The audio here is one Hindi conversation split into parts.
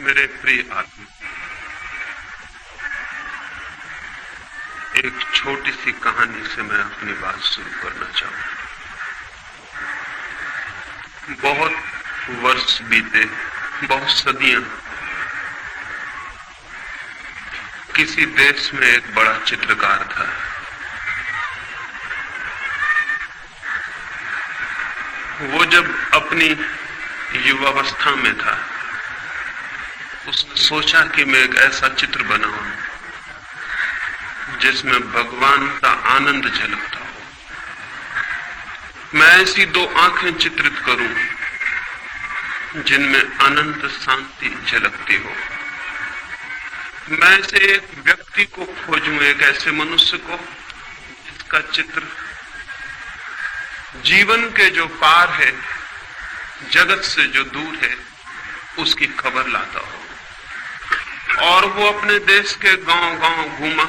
मेरे प्रिय आत्मा, एक छोटी सी कहानी से मैं अपनी बात शुरू करना चाहूंगा। बहुत वर्ष बीते, बहुत सदियां। किसी देश में एक बड़ा चित्रकार था। वो जब अपनी युवावस्था में था, उसने सोचा कि मैं एक ऐसा चित्र बनाऊं जिसमें भगवान का आनंद झलकता हो। मैं ऐसी दो आंखें चित्रित करूं जिनमें अनंत शांति झलकती हो। मैं ऐसे एक व्यक्ति को खोजूं, एक ऐसे मनुष्य को जिसका चित्र जीवन के जो पार है, जगत से जो दूर है, उसकी खबर लाता हो। और वो अपने देश के गांव-गांव घूमा,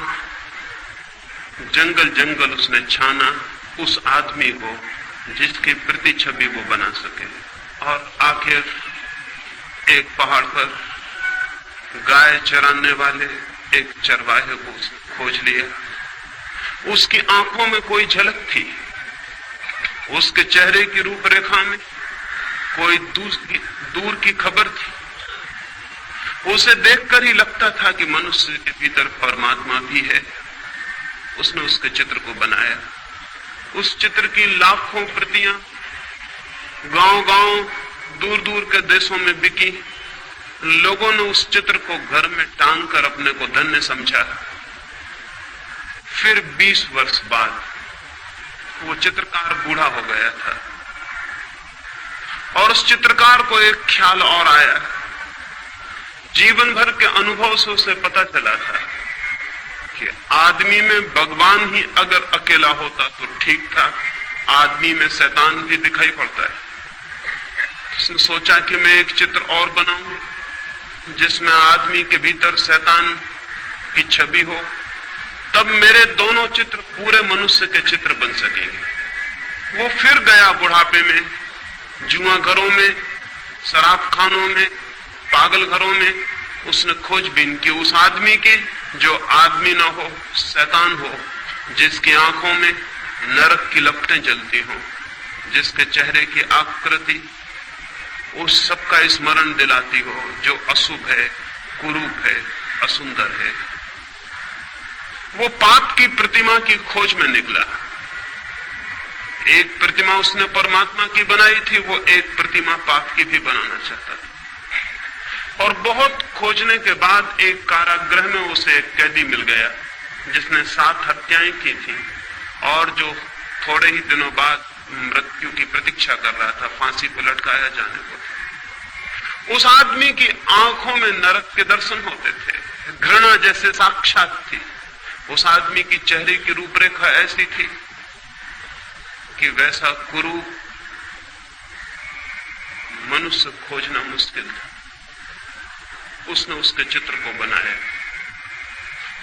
जंगल जंगल उसने छाना उस आदमी को जिसकी प्रतिछवि वो बना सके। और आखिर एक पहाड़ पर गाय चराने वाले एक चरवाहे को उसने खोज लिया। उसकी आंखों में कोई झलक थी, उसके चेहरे की रूपरेखा में कोई दूर की खबर थी। उसे देखकर ही लगता था कि मनुष्य के भीतर परमात्मा भी है। उसने उसके चित्र को बनाया। उस चित्र की लाखों प्रतियां गांव-गांव, दूर-दूर के देशों में बिकी। लोगों ने उस चित्र को घर में टांग कर अपने को धन्य समझा। फिर 20 वर्ष बाद वो चित्रकार बूढ़ा हो गया था और उस चित्रकार को एक ख्याल और आया। जीवन भर के अनुभव से उसे पता चला था कि आदमी में भगवान ही अगर अकेला होता तो ठीक था, आदमी में शैतान भी दिखाई पड़ता है। उसने सोचा कि मैं एक चित्र और बनाऊं जिसमें आदमी के भीतर शैतान की छवि हो, तब मेरे दोनों चित्र पूरे मनुष्य के चित्र बन सकेंगे। वो फिर गया बुढ़ापे में, जुआ घरों में, शराब खानों में, पागल घरों में। उसने खोजबीन की उस आदमी की जो आदमी ना हो, शैतान हो, जिसकी आंखों में नरक की लपटें जलती हों, जिसके चेहरे की आकृति उस सब का स्मरण दिलाती हो जो अशुभ है, कुरूप है, असुंदर है। वो पाप की प्रतिमा की खोज में निकला। एक प्रतिमा उसने परमात्मा की बनाई थी, वो एक प्रतिमा पाप की भी बनाना चाहता था। और बहुत खोजने के बाद एक कारागृह में उसे एक कैदी मिल गया जिसने 7 हत्याएं की थी और जो थोड़े ही दिनों बाद मृत्यु की प्रतीक्षा कर रहा था, फांसी पर लटकाया जाने को। उस आदमी की आंखों में नरक के दर्शन होते थे, घृणा जैसे साक्षात थी। उस आदमी की चेहरे की रूपरेखा ऐसी थी कि वैसा कुरूप मनुष्य खोजना मुश्किल था। उसने उसके चित्र को बनाया।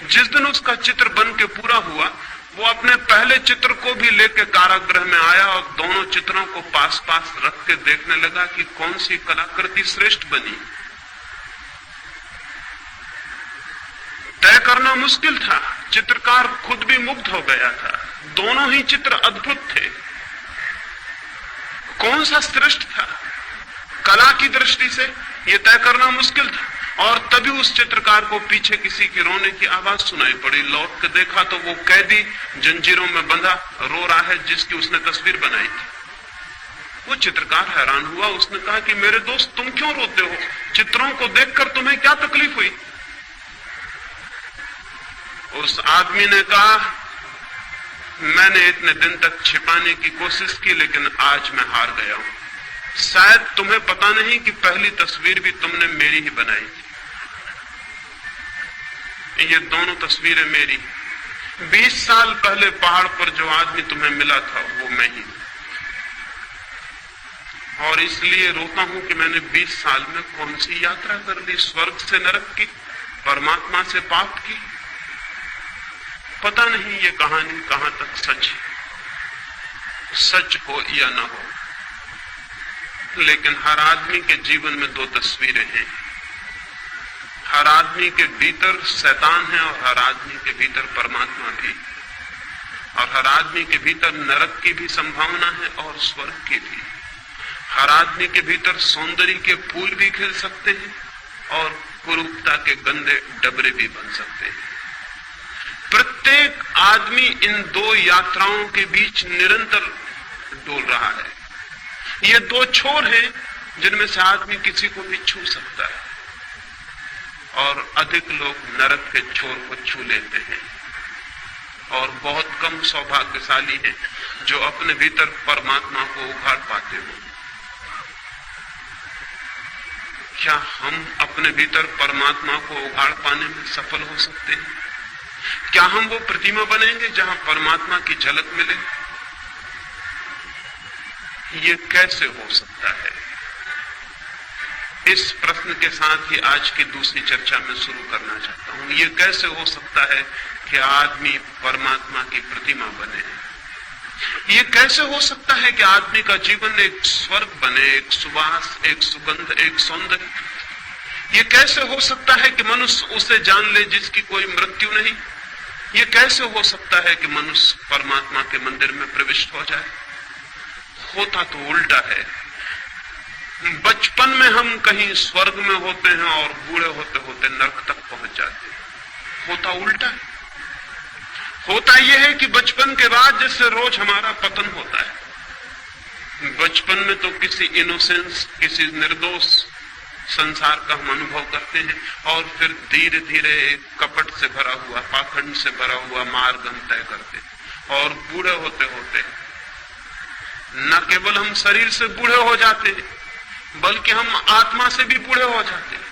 जिस दिन उसका चित्र बन के पूरा हुआ, वो अपने पहले चित्र को भी लेकर कारागृह में आया और दोनों चित्रों को पास पास रख के देखने लगा कि कौन सी कलाकृति श्रेष्ठ बनी। तय करना मुश्किल था। चित्रकार खुद भी मुग्ध हो गया था। दोनों ही चित्र अद्भुत थे। कौन सा श्रेष्ठ था कला की दृष्टि से, यह तय करना मुश्किल था। और तभी उस चित्रकार को पीछे किसी की रोने की आवाज सुनाई पड़ी। लौट के देखा तो वो कैदी जंजीरों में बंधा रो रहा है जिसकी उसने तस्वीर बनाई थी। वो चित्रकार हैरान हुआ। उसने कहा कि मेरे दोस्त, तुम क्यों रोते हो? चित्रों को देखकर तुम्हें क्या तकलीफ हुई? उस आदमी ने कहा, मैंने इतने दिन तक छिपाने की कोशिश की, लेकिन आज मैं हार गया हूं। शायद तुम्हें पता नहीं कि पहली तस्वीर भी तुमने मेरी ही बनाई थी। ये दोनों तस्वीरें मेरी। 20 साल पहले पहाड़ पर जो आदमी तुम्हें मिला था वो मैं ही। और इसलिए रोता हूं कि मैंने 20 साल में कौन सी यात्रा कर ली, स्वर्ग से नरक की, परमात्मा से पाप की। पता नहीं ये कहानी कहां तक सच हो या ना हो, लेकिन हर आदमी के जीवन में 2 तस्वीरें हैं। हर आदमी के भीतर शैतान है और हर आदमी के भीतर परमात्मा भी, और हर आदमी के भीतर नरक की भी संभावना है और स्वर्ग की भी। हर आदमी के भीतर सौंदर्य के फूल भी खिल सकते हैं और कुरूपता के गंदे डबरे भी बन सकते हैं। प्रत्येक आदमी इन दो यात्राओं के बीच निरंतर डोल रहा है। ये दो छोर हैं जिनमें से आदमी किसी को भी छू सकता है, और अधिक लोग नरक के छोर को छू लेते हैं, और बहुत कम सौभाग्यशाली हैं जो अपने भीतर परमात्मा को उघाड़ पाते हैं। क्या हम अपने भीतर परमात्मा को उघाड़ पाने में सफल हो सकते हैं? क्या हम वो प्रतिमा बनेंगे जहां परमात्मा की झलक मिले? ये कैसे हो सकता है? इस प्रश्न के साथ ही आज की दूसरी चर्चा में शुरू करना चाहता हूं। ये कैसे हो सकता है कि आदमी परमात्मा की प्रतिमा बने? ये कैसे हो सकता है कि आदमी का जीवन एक स्वर्ग बने, एक सुवास, एक सुगंध, एक सौंदर्य? ये कैसे हो सकता है कि मनुष्य उसे जान ले जिसकी कोई मृत्यु नहीं? ये कैसे हो सकता है कि मनुष्य परमात्मा के मंदिर में प्रविष्ट हो जाए? होता तो उल्टा है। बचपन में हम कहीं स्वर्ग में होते हैं और बूढ़े होते होते नरक तक पहुंच जाते हैं। होता उल्टा है। होता यह है कि बचपन के बाद जैसे रोज हमारा पतन होता है। बचपन में तो किसी इनोसेंस, किसी निर्दोष संसार का हम अनुभव करते हैं, और फिर धीरे धीरे एक कपट से भरा हुआ, पाखंड से भरा हुआ मार्ग हम तय करते हैं। और बूढ़े होते होते न केवल हम शरीर से बूढ़े हो जाते हैं, बल्कि हम आत्मा से भी बूढ़े हो जाते हैं।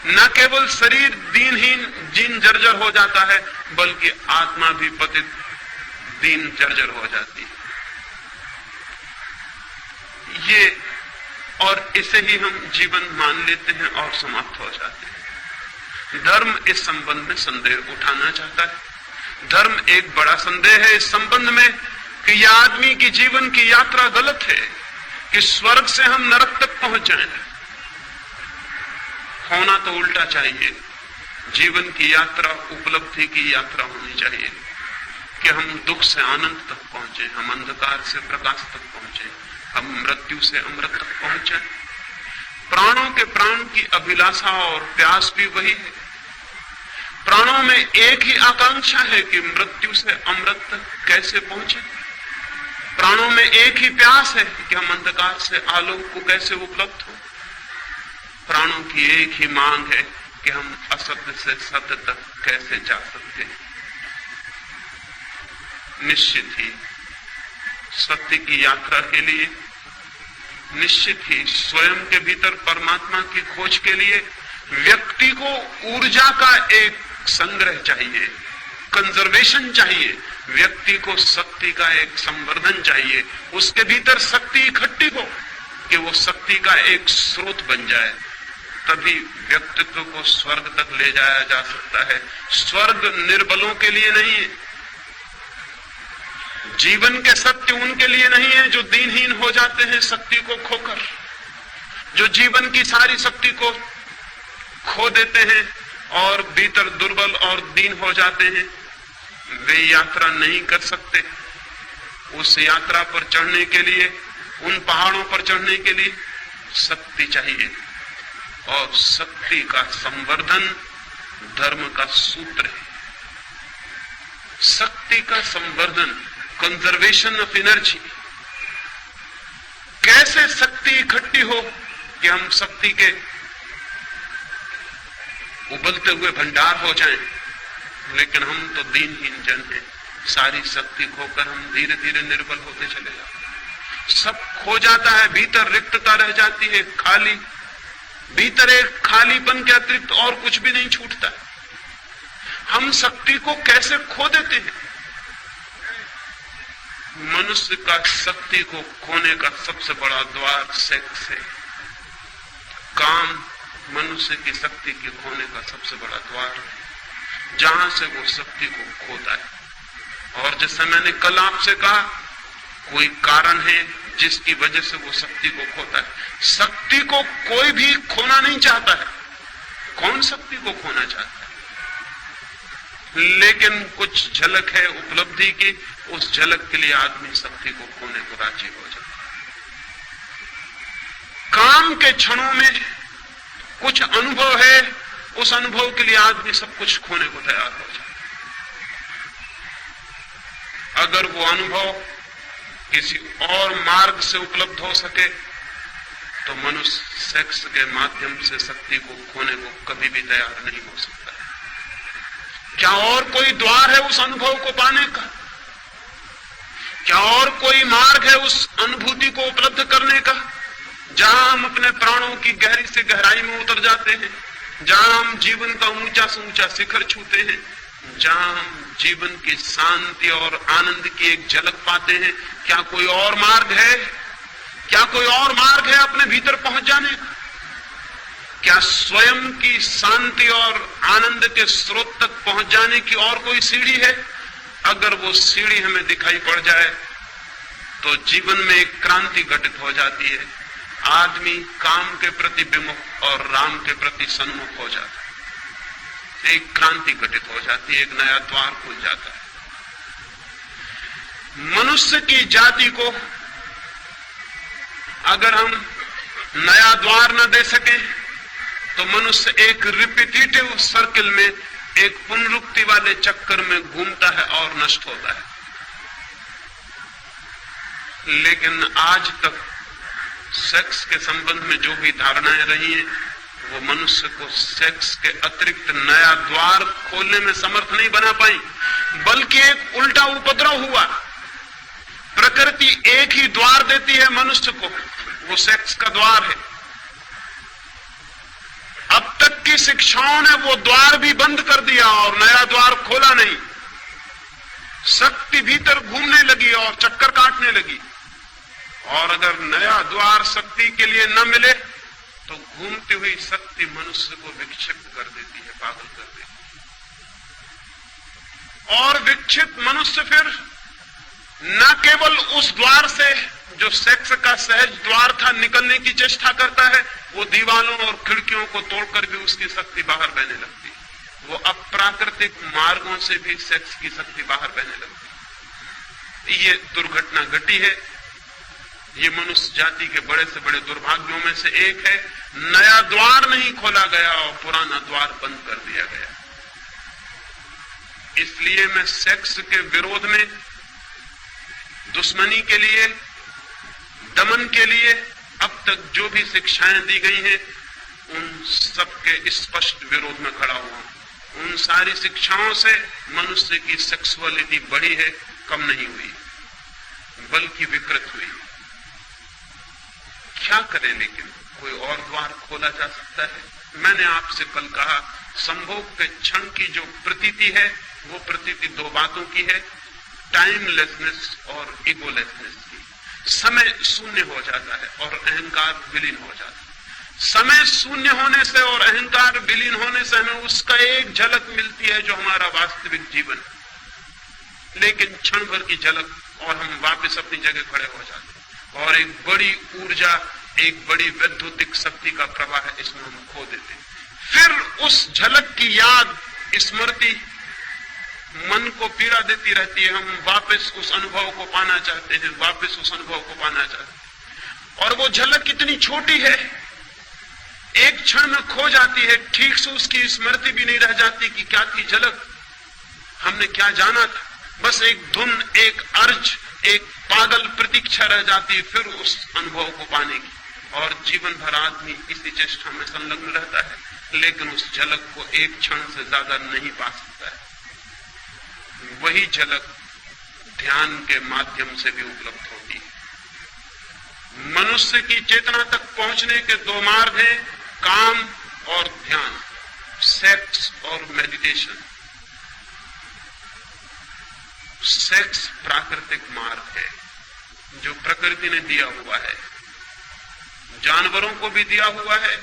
न केवल शरीर दीनहीन, जीन जर्जर हो जाता है, बल्कि आत्मा भी पतित, दीन जर्जर हो जाती है। ये और इसे ही हम जीवन मान लेते हैं और समाप्त हो जाते हैं। धर्म इस संबंध में संदेह उठाना चाहता है। धर्म एक बड़ा संदेह है इस संबंध में कि यह आदमी की जीवन की यात्रा गलत है, कि स्वर्ग से हम नरक तक पहुंच जाएं। होना तो उल्टा चाहिए। जीवन की यात्रा उपलब्धि की यात्रा होनी चाहिए, कि हम दुख से आनंद तक पहुंचे, हम अंधकार से प्रकाश तक पहुंचे, हम मृत्यु से अमृत तक पहुंचे। प्राणों के प्राण की अभिलाषा और प्यास भी वही है। प्राणों में एक ही आकांक्षा है कि मृत्यु से अमृत तक कैसे पहुंचे। प्राणों में एक ही प्यास है कि हम अंधकार से आलोक को कैसे उपलब्ध हो। प्राणों की एक ही मांग है कि हम असत्य से सत्य तक कैसे जा सकते हैं। निश्चित ही सत्य की यात्रा के लिए, निश्चित ही स्वयं के भीतर परमात्मा की खोज के लिए व्यक्ति को ऊर्जा का एक संग्रह चाहिए, कंजर्वेशन चाहिए। व्यक्ति को शक्ति का एक संवर्धन चाहिए। उसके भीतर शक्ति इकट्ठी हो कि वो शक्ति का एक स्रोत बन जाए, तभी व्यक्तित्व को स्वर्ग तक ले जाया जा सकता है। स्वर्ग निर्बलों के लिए नहीं है। जीवन के सत्य उनके लिए नहीं है जो दीनहीन हो जाते हैं शक्ति को खोकर, जो जीवन की सारी शक्ति को खो देते हैं और भीतर दुर्बल और दीन हो जाते हैं। वे यात्रा नहीं कर सकते। उस यात्रा पर चढ़ने के लिए, उन पहाड़ों पर चढ़ने के लिए शक्ति चाहिए, और शक्ति का संवर्धन धर्म का सूत्र है। शक्ति का संवर्धन, कंजर्वेशन ऑफ एनर्जी। कैसे शक्ति इकट्ठी हो कि हम शक्ति के उबलते हुए भंडार हो जाएं, लेकिन हम तो दीनहीन जन हैं। सारी शक्ति खोकर हम धीरे धीरे निर्बल होते चले जाते। सब खो जाता है, भीतर रिक्तता रह जाती है, खाली, भीतर एक खालीपन के अतिरिक्त और कुछ भी नहीं छूटता। हम शक्ति को कैसे खो देते हैं। मनुष्य का शक्ति को खोने का सबसे बड़ा द्वार सेक्स है। काम मनुष्य की शक्ति के खोने का सबसे बड़ा द्वार है, जहां से वो शक्ति को खोता है। और जैसे मैंने कल आपसे कहा, कोई कारण है जिसकी वजह से वो शक्ति को खोता है। शक्ति को कोई भी खोना नहीं चाहता है। कौन शक्ति को खोना चाहता है? लेकिन कुछ झलक है उपलब्धि की, उस झलक के लिए आदमी शक्ति को खोने को राजी हो जाता है। काम के क्षणों में कुछ अनुभव है, उस अनुभव के लिए आदमी सब कुछ खोने को तैयार हो जाता है। अगर वो अनुभव किसी और मार्ग से उपलब्ध हो सके तो मनुष्य सेक्स के माध्यम से शक्ति को खोने को कभी भी तैयार नहीं हो सकता है। क्या और कोई द्वार है उस अनुभव को पाने का? क्या और कोई मार्ग है उस अनुभूति को उपलब्ध करने का, जहां हम अपने प्राणों की गहरी से गहराई में उतर जाते हैं, जहां हम जीवन का ऊंचा से ऊंचा शिखर छूते हैं, जहां हम जीवन की शांति और आनंद की एक झलक पाते हैं? क्या कोई और मार्ग है? क्या कोई और मार्ग है अपने भीतर पहुंच जाने का? क्या स्वयं की शांति और आनंद के स्रोत तक पहुंच जाने की और कोई सीढ़ी है? अगर वो सीढ़ी हमें दिखाई पड़ जाए तो जीवन में एक क्रांति घटित हो जाती है। आदमी काम के प्रति विमुख और राम के प्रति सन्मुख हो जाता है। एक क्रांति घटित हो जाती है, एक नया द्वार खुल जाता है। मनुष्य की जाति को अगर हम नया द्वार न दे सके तो मनुष्य एक रिपीटेटिव सर्किल में, एक पुनरुक्ति वाले चक्कर में घूमता है और नष्ट होता है। लेकिन आज तक सेक्स के संबंध में जो भी धारणाएं रही हैं, वो मनुष्य को सेक्स के अतिरिक्त नया द्वार खोलने में समर्थ नहीं बना पाई, बल्कि एक उल्टा उपद्रव हुआ। प्रकृति एक ही द्वार देती है मनुष्य को, वो सेक्स का द्वार है। अब तक की शिक्षाओं ने वो द्वार भी बंद कर दिया और नया द्वार खोला नहीं। शक्ति भीतर घूमने लगी और चक्कर काटने लगी, और अगर नया द्वार शक्ति के लिए न मिले तो घूमती हुई शक्ति मनुष्य को विक्षिप्त कर देती है, पागल कर देती है। और विक्षिप्त मनुष्य फिर न केवल उस द्वार से जो सेक्स का सहज द्वार था निकलने की चेष्टा करता है, वो दीवारों और खिड़कियों को तोड़कर भी उसकी शक्ति बाहर बहने लगती है। वो अप्राकृतिक मार्गों से भी सेक्स की शक्ति बाहर बहने लगती है। ये दुर्घटना घटी है। ये मनुष्य जाति के बड़े से बड़े दुर्भाग्यों में से एक है। नया द्वार नहीं खोला गया और पुराना द्वार बंद कर दिया गया। इसलिए मैं सेक्स के विरोध में, दुश्मनी के लिए, दमन के लिए अब तक जो भी शिक्षाएं दी गई हैं, उन सबके स्पष्ट विरोध में खड़ा हुआ। उन सारी शिक्षाओं से मनुष्य की सेक्सुअलिटी बढ़ी है, कम नहीं हुई, बल्कि विकृत हुई। क्या करें? लेकिन कोई और द्वार खोला जा सकता है? मैंने आपसे कल कहा, संभोग के क्षण की जो प्रतीति है, वो प्रतीति दो बातों की है, टाइमलेसनेस और इगोलेसनेस की। समय शून्य हो जाता है और अहंकार विलीन हो जाता है। समय शून्य होने से और अहंकार विलीन होने से हमें उसका एक झलक मिलती है जो हमारा वास्तविक जीवन है, लेकिन क्षण भर की झलक और हम वापस अपनी जगह खड़े हो जाते हैं। और एक बड़ी ऊर्जा, एक बड़ी वैद्युतिक शक्ति का प्रवाह है, इसमें हम खो देते हैं। फिर उस झलक की याद, स्मृति मन को पीड़ा देती रहती है। हम वापस उस अनुभव को पाना चाहते हैं, वापस उस अनुभव को पाना चाहते हैं। और वो झलक कितनी छोटी है, एक क्षण में खो जाती है। ठीक से उसकी स्मृति भी नहीं रह जाती कि क्या थी झलक, हमने क्या जाना था। बस एक धुन, एक अर्ज, एक पागल प्रतीक्षा रह जाती फिर उस अनुभव को पाने की। और जीवन भर आदमी इसी चेष्टा में संलग्न रहता है, लेकिन उस झलक को एक क्षण से ज्यादा नहीं पा सकता है। वही झलक ध्यान के माध्यम से भी उपलब्ध होती है। मनुष्य की चेतना तक पहुंचने के दो मार्ग हैं, काम और ध्यान, सेक्स और मेडिटेशन। सेक्स प्राकृतिक मार्ग है जो प्रकृति ने दिया हुआ है, जानवरों को भी दिया हुआ है,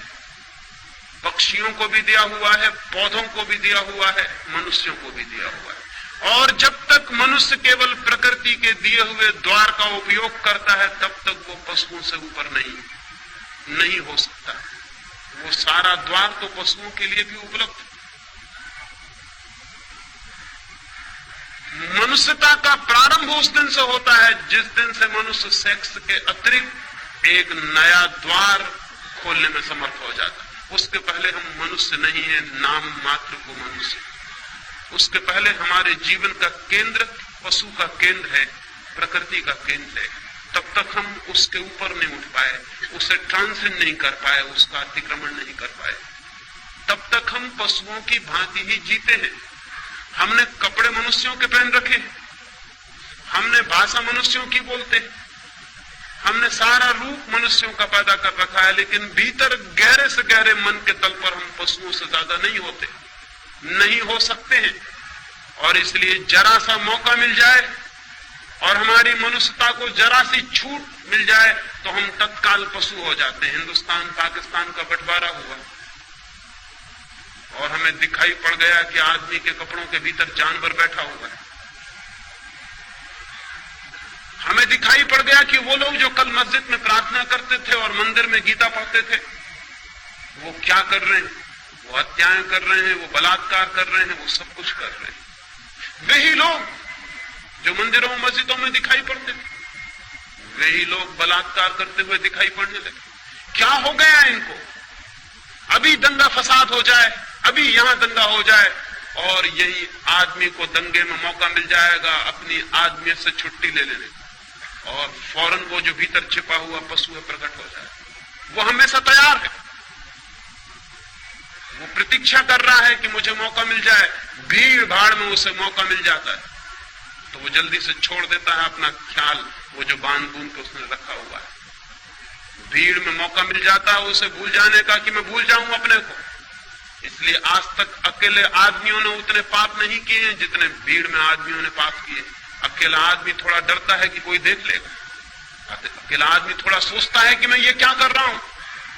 पक्षियों को भी दिया हुआ है, पौधों को भी दिया हुआ है, मनुष्यों को भी दिया हुआ है। और जब तक मनुष्य केवल प्रकृति के दिए हुए द्वार का उपयोग करता है, तब तक वो पशुओं से ऊपर नहीं हो सकता। वो सारा द्वार तो पशुओं के लिए भी उपलब्ध। मनुष्यता का प्रारंभ उस दिन से होता है जिस दिन से मनुष्य सेक्स के अतिरिक्त एक नया द्वार खोलने में समर्थ हो जाता है। उसके पहले हम मनुष्य नहीं है, नाम मात्र को मनुष्य। उसके पहले हमारे जीवन का केंद्र पशु का केंद्र है, प्रकृति का केंद्र है। तब तक हम उसके ऊपर नहीं उठ पाए, उसे ट्रांसेंड नहीं कर पाए, उसका अतिक्रमण नहीं कर पाए। तब तक हम पशुओं की भांति ही जीते हैं। हमने कपड़े मनुष्यों के पहन रखे, हमने भाषा मनुष्यों की बोलते, हमने सारा रूप मनुष्यों का पैदा कर रखा है, लेकिन भीतर गहरे से गहरे मन के तल पर हम पशुओं से ज्यादा नहीं होते, नहीं हो सकते हैं। और इसलिए जरा सा मौका मिल जाए और हमारी मनुष्यता को जरा सी छूट मिल जाए तो हम तत्काल पशु हो जाते हैं। हिंदुस्तान पाकिस्तान का बंटवारा हुआ और हमें दिखाई पड़ गया कि आदमी के कपड़ों के भीतर जानवर बैठा हुआ है। हमें दिखाई पड़ गया कि वो लोग जो कल मस्जिद में प्रार्थना करते थे और मंदिर में गीता पढ़ते थे, वो क्या कर रहे हैं? वो हत्याएं कर रहे हैं, वो बलात्कार कर रहे हैं, वो सब कुछ कर रहे हैं। वही लोग जो मंदिरों में मस्जिदों में दिखाई पड़ते थे, वही लोग बलात्कार करते हुए दिखाई पड़ने लगे। क्या हो गया इनको? अभी दंगा फसाद हो जाए, अभी यहां दंगा हो जाए और यही आदमी को दंगे में मौका मिल जाएगा अपनी आदमियत से छुट्टी ले लेने, और फौरन वो जो भीतर छिपा हुआ पशु है प्रकट हो जाए। वो हमेशा तैयार है, वो प्रतीक्षा कर रहा है कि मुझे मौका मिल जाए। भीड़ भाड़ में उसे मौका मिल जाता है तो वो जल्दी से छोड़ देता है अपना ख्याल, वो जो बांध बूंद के उसने रखा हुआ है। भीड़ में मौका मिल जाता है उसे भूल जाने का कि मैं भूल जाऊं अपने को। इसलिए आज तक अकेले आदमियों ने उतने पाप नहीं किए हैं जितने भीड़ में आदमियों ने पाप किए। अकेला आदमी थोड़ा डरता है कि कोई देख लेगा, अकेला आदमी थोड़ा सोचता है कि मैं ये क्या कर रहा हूं।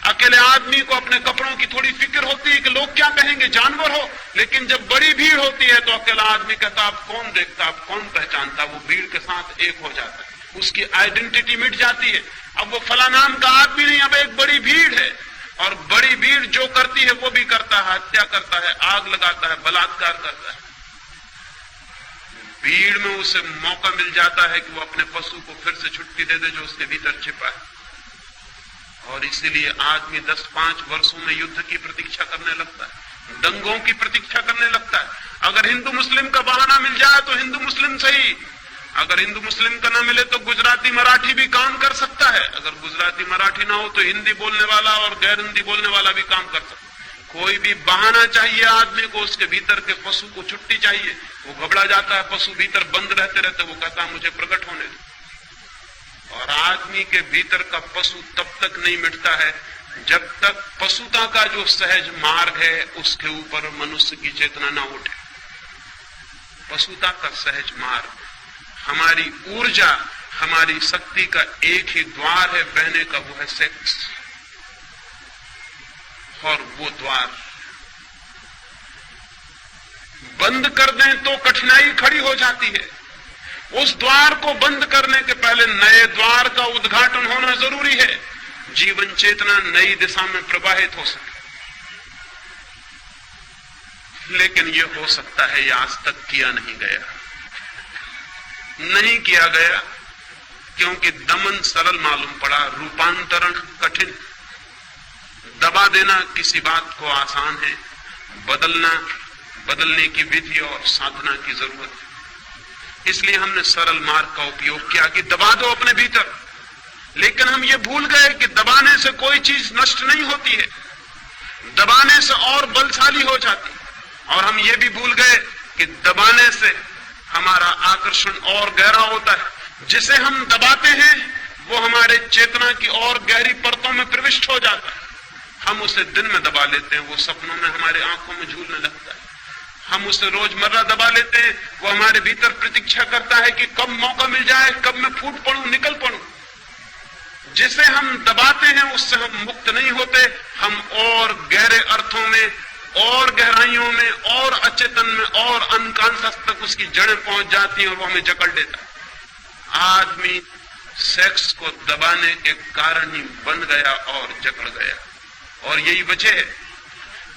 अकेले आदमी को अपने कपड़ों की थोड़ी फिक्र होती है कि लोग क्या कहेंगे, जानवर हो। लेकिन जब बड़ी भीड़ होती है तो अकेला आदमी कहता आप कौन देखता, आप कौन पहचानता। वो भीड़ के साथ एक हो जाता है, उसकी आइडेंटिटी मिट जाती है। अब वो फला नाम का आदमी नहीं, अब एक बड़ी भीड़ है, और बड़ी भीड़ जो करती है वो भी करता है, हत्या करता है, आग लगाता है, बलात्कार करता है। भीड़ में उसे मौका मिल जाता है कि वो अपने पशु को फिर से छुट्टी दे दे जो उसके भीतर छिपा है। और इसीलिए आदमी 10-5 वर्षों में युद्ध की प्रतीक्षा करने लगता है, दंगों की प्रतीक्षा करने लगता है। अगर हिंदू मुस्लिम का बहाना मिल जाए तो हिंदू मुस्लिम सही, अगर हिंदू मुस्लिम का ना मिले तो गुजराती मराठी भी काम कर सकता है। अगर गुजराती मराठी ना हो तो हिंदी बोलने वाला और गैर हिंदी बोलने वाला भी काम कर सकता है। कोई भी बहाना चाहिए आदमी को, उसके भीतर के पशु को छुट्टी चाहिए। वो घबरा जाता है, पशु भीतर बंद रहते रहते वो कहता है मुझे प्रकट होने दो। और आदमी के भीतर का पशु तब तक नहीं मिटता है जब तक पशुता का जो सहज मार्ग है उसके ऊपर मनुष्य की चेतना ना उठे। पशुता का सहज मार्ग, हमारी ऊर्जा, हमारी शक्ति का एक ही द्वार है बहने का, वो है सेक्स। और वो द्वार बंद कर दें तो कठिनाई खड़ी हो जाती है। उस द्वार को बंद करने के पहले नए द्वार का उद्घाटन होना जरूरी है, जीवन चेतना नई दिशा में प्रवाहित हो सके। लेकिन ये हो सकता है ये आज तक किया नहीं गया, नहीं किया गया क्योंकि दमन सरल मालूम पड़ा, रूपांतरण कठिन। दबा देना किसी बात को आसान है, बदलने की विधि और साधना की जरूरत है। इसलिए हमने सरल मार्ग का उपयोग किया कि दबा दो अपने भीतर। लेकिन हम ये भूल गए कि दबाने से कोई चीज नष्ट नहीं होती है, दबाने से और बलशाली हो जाती। और हम ये भी भूल गए कि दबाने से हमारा आकर्षण और गहरा होता है। जिसे हम दबाते हैं वो हमारे चेतना की और गहरी परतों में प्रविष्ट हो जाता है। हम उसे दिन में दबा लेते हैं, वो सपनों में हमारे आंखों में झूलने लगता है। हम उसे रोजमर्रा दबा लेते हैं, वो हमारे भीतर प्रतीक्षा करता है कि कब मौका मिल जाए, कब मैं फूट पड़ूं, निकल पड़ूं। जिसे हम दबाते हैं उससे हम मुक्त नहीं होते, हम और गहरे अर्थों में और गहराइयों में और अचेतन में और अनकॉन्शियस तक उसकी जड़ें पहुंच जाती हैं और वो हमें जकड़ लेता है। आदमी सेक्स को दबाने के कारण ही बन गया और जकड़ गया। और यही वजह है,